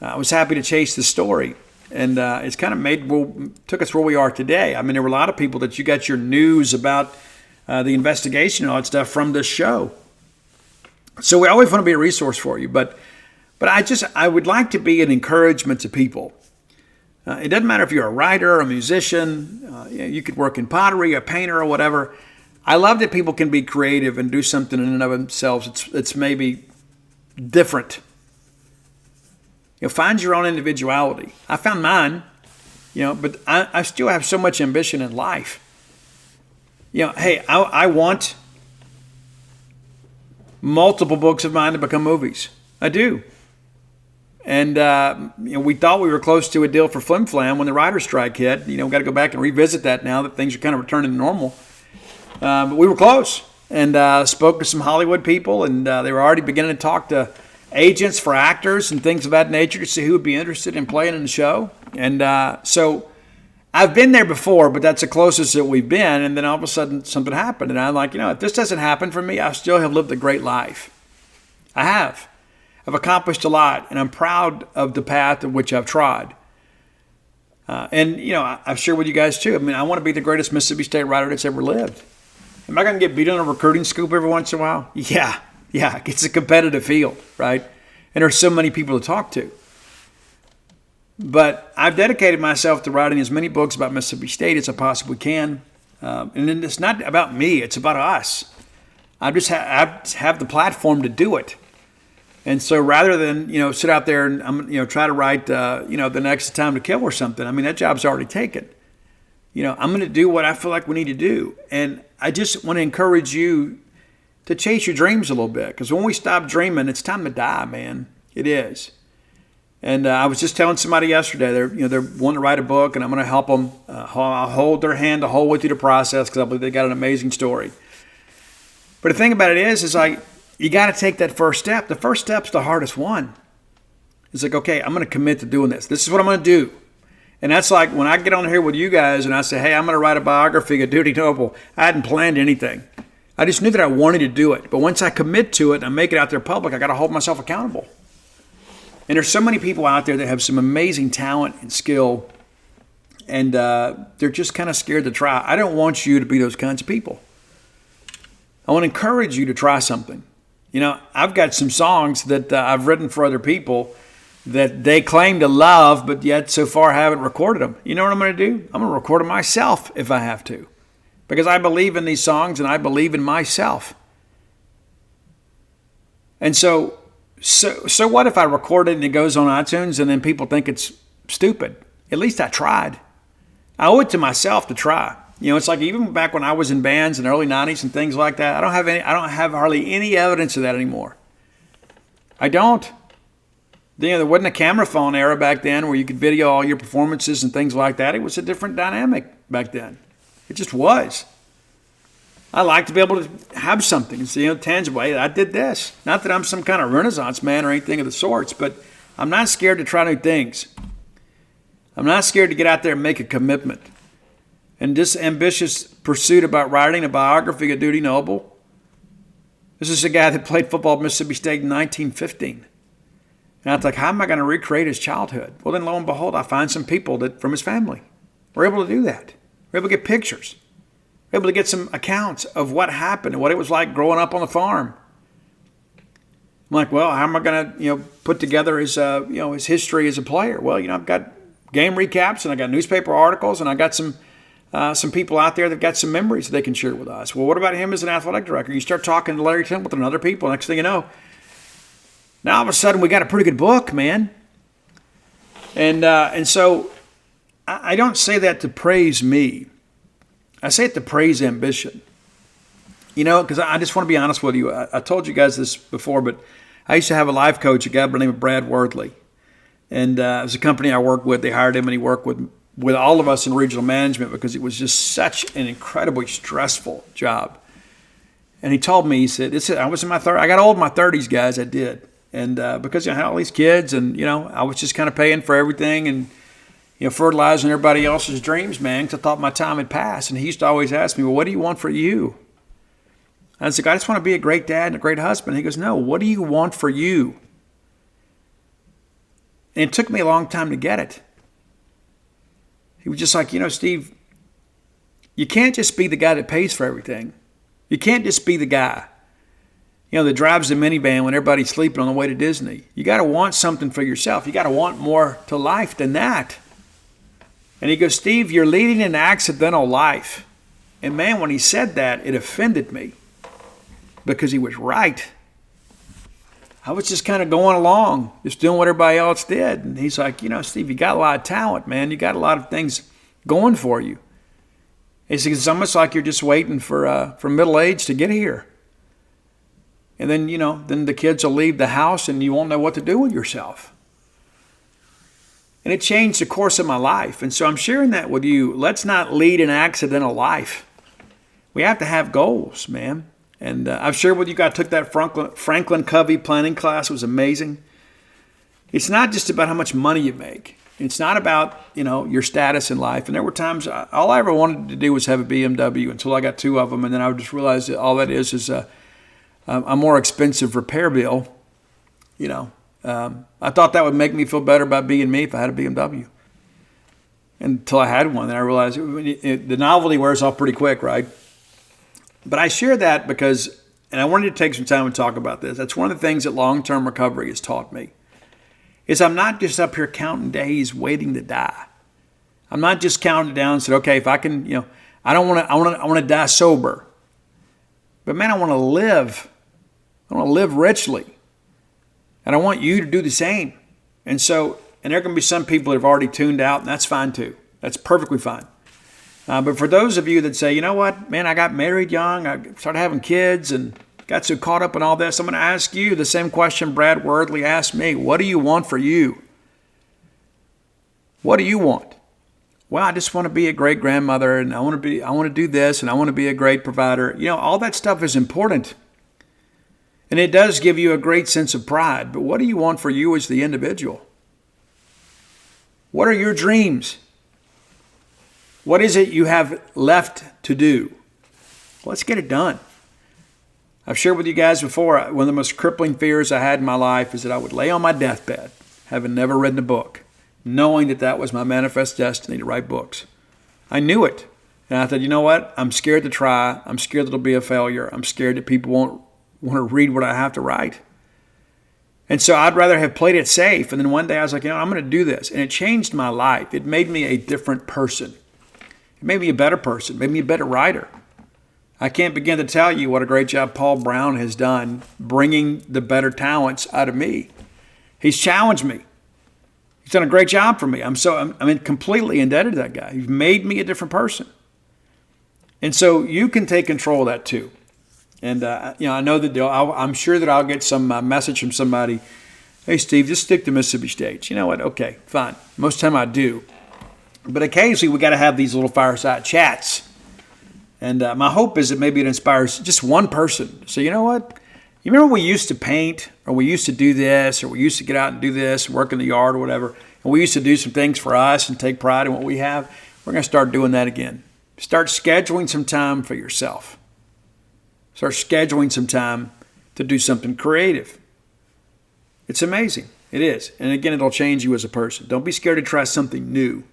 I was happy to chase the story. And it's kind of took us where we are today. I mean, there were a lot of people that you got your news about the investigation and all that stuff from this show. So we always want to be a resource for you. But I would like to be an encouragement to people. It doesn't matter if you're a writer, a musician, you could work in pottery, a painter, or whatever. I love that people can be creative and do something in and of themselves. It's maybe different. Find your own individuality. I found mine, but I still have so much ambition in life. Hey, I want multiple books of mine to become movies. I do. And we thought we were close to a deal for Flim Flam when the writer's strike hit. We've got to go back and revisit that now that things are kind of returning to normal. But we were close, and spoke to some Hollywood people, and they were already beginning to talk to agents for actors and things of that nature to see who would be interested in playing in the show. And so I've been there before, but that's the closest that we've been. And then all of a sudden something happened. And I'm like, if this doesn't happen for me, I still have lived a great life. I have. I've accomplished a lot, and I'm proud of the path of which I've trod. And I've shared with you guys too. I mean, I want to be the greatest Mississippi State writer that's ever lived. Am I going to get beat on a recruiting scoop every once in a while? Yeah. It's a competitive field, right? And there's so many people to talk to. But I've dedicated myself to writing as many books about Mississippi State as I possibly can. And it's not about me. It's about us. I have the platform to do it. And so rather than, sit out there and, try to write, the next Time to Kill or something, I mean, that job's already taken. I'm going to do what I feel like we need to do. And I just want to encourage you to chase your dreams a little bit. Because when we stop dreaming, it's time to die, man. It is. And I was just telling somebody yesterday, they're wanting to write a book, and I'm going to help them. I'll hold their hand the whole way through the process because I believe they got an amazing story. But the thing about it is like, you got to take that first step. The first step's the hardest one. It's like, okay, I'm going to commit to doing this. This is what I'm going to do. And that's like when I get on here with you guys and I say, hey, I'm going to write a biography of Duty Noble. I hadn't planned anything. I just knew that I wanted to do it. But once I commit to it and I make it out there public, I got to hold myself accountable. And there's so many people out there that have some amazing talent and skill, and they're just kind of scared to try. I don't want you to be those kinds of people. I want to encourage you to try something. I've got some songs that I've written for other people that they claim to love, but yet so far haven't recorded them. You know what I'm going to do? I'm going to record them myself if I have to. Because I believe in these songs and I believe in myself. And so what if I record it and it goes on iTunes and then people think it's stupid? At least I tried. I owe it to myself to try. It's like even back when I was in bands in the early 90s and things like that, I don't have hardly any evidence of that anymore. I don't. There wasn't a camera phone era back then where you could video all your performances and things like that. It was a different dynamic back then. It just was. I like to be able to have something and see tangible. Hey, I did this. Not that I'm some kind of Renaissance man or anything of the sorts, but I'm not scared to try new things. I'm not scared to get out there and make a commitment. And this ambitious pursuit about writing a biography of Duty Noble, this is a guy that played football at Mississippi State in 1915. And I was like, how am I going to recreate his childhood? Well, then lo and behold, I find some people that from his family were able to do that. We're able to get pictures. We're able to get some accounts of what happened and what it was like growing up on the farm. I'm like, well, how am I going to, put together his, his history as a player? Well, I've got game recaps and I got newspaper articles and I got some people out there that got some memories that they can share with us. Well, what about him as an athletic director? You start talking to Larry Templeton and other people. Next thing you know, now all of a sudden we got a pretty good book, man. And so I don't say that to praise me. I say it to praise ambition. Because I just want to be honest with you. I told you guys this before, but I used to have a life coach, a guy by the name of Brad Worthley. And it was a company I worked with. They hired him, and he worked with all of us in regional management because it was just such an incredibly stressful job. And he told me, he said, I was in my 30s. I got old in my 30s, guys. I did. And because I had all these kids and, I was just kind of paying for everything and, fertilizing everybody else's dreams, man, because I thought my time had passed. And he used to always ask me, well, what do you want for you? I was like, I just want to be a great dad and a great husband. He goes, no, what do you want for you? And it took me a long time to get it. He was just like, Steve, you can't just be the guy that pays for everything. You can't just be the guy, that drives the minivan when everybody's sleeping on the way to Disney. You got to want something for yourself. You got to want more to life than that. And he goes, Steve, you're leading an accidental life. And man, when he said that, it offended me because he was right. I was just kind of going along, just doing what everybody else did. And he's like, Steve, you got a lot of talent, man. You got a lot of things going for you. He says, it's almost like you're just waiting for middle age to get here. And then, then the kids will leave the house and you won't know what to do with yourself. And it changed the course of my life. And so I'm sharing that with you. Let's not lead an accidental life. We have to have goals, man. And I've shared with you, I took that Franklin Covey planning class. It was amazing. It's not just about how much money you make. It's not about, your status in life. And there were times all I ever wanted to do was have a BMW until I got 2 of them. And then I just realized that all that is a more expensive repair bill. I thought that would make me feel better about being me if I had a BMW. Until I had one, then I realized the novelty wears off pretty quick, right? But I share that because, and I wanted to take some time and talk about this. That's one of the things that long-term recovery has taught me. Is I'm not just up here counting days waiting to die. I'm not just counting down and said, okay, if I can, I want to die sober. But man, I want to live. I want to live richly. And I want you to do the same. And so, and there are going to be some people that have already tuned out, and that's fine too. That's perfectly fine. But for those of you that say, you know what, man, I got married young, I started having kids and got so caught up in all this, I'm going to ask you the same question Brad Wordley asked me. What do you want for you? What do you want? Well, I just want to be a great grandmother and I want to do this and I want to be a great provider. All that stuff is important. And it does give you a great sense of pride. But what do you want for you as the individual? What are your dreams? What is it you have left to do? Let's get it done. I've shared with you guys before, one of the most crippling fears I had in my life is that I would lay on my deathbed, having never written a book, knowing that that was my manifest destiny to write books. I knew it. And I thought, you know what? I'm scared to try. I'm scared that it'll be a failure. I'm scared that people won't want to read what I have to write. And so I'd rather have played it safe. And then one day I was like, I'm going to do this. And it changed my life. It made me a different person. It made me a better person. It made me a better writer. I can't begin to tell you what a great job Paul Brown has done bringing the better talents out of me. He's challenged me. He's done a great job for me. I'm completely indebted to that guy. He's made me a different person. And so you can take control of that too. And, I know that I'm sure that I'll get some message from somebody, hey, Steve, just stick to Mississippi State. You know what? Okay, fine. Most of the time I do. But occasionally we got to have these little fireside chats. And my hope is that maybe it inspires just one person. So you know what? You remember we used to paint, or we used to do this, or we used to get out and do this, work in the yard or whatever, and we used to do some things for us and take pride in what we have. We're going to start doing that again. Start scheduling some time for yourself. Start scheduling some time to do something creative. It's amazing. It is. And again, it'll change you as a person. Don't be scared to try something new,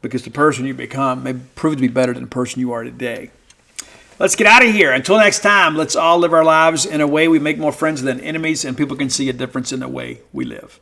because the person you become may prove to be better than the person you are today. Let's get out of here. Until next time, let's all live our lives in a way we make more friends than enemies, and people can see a difference in the way we live.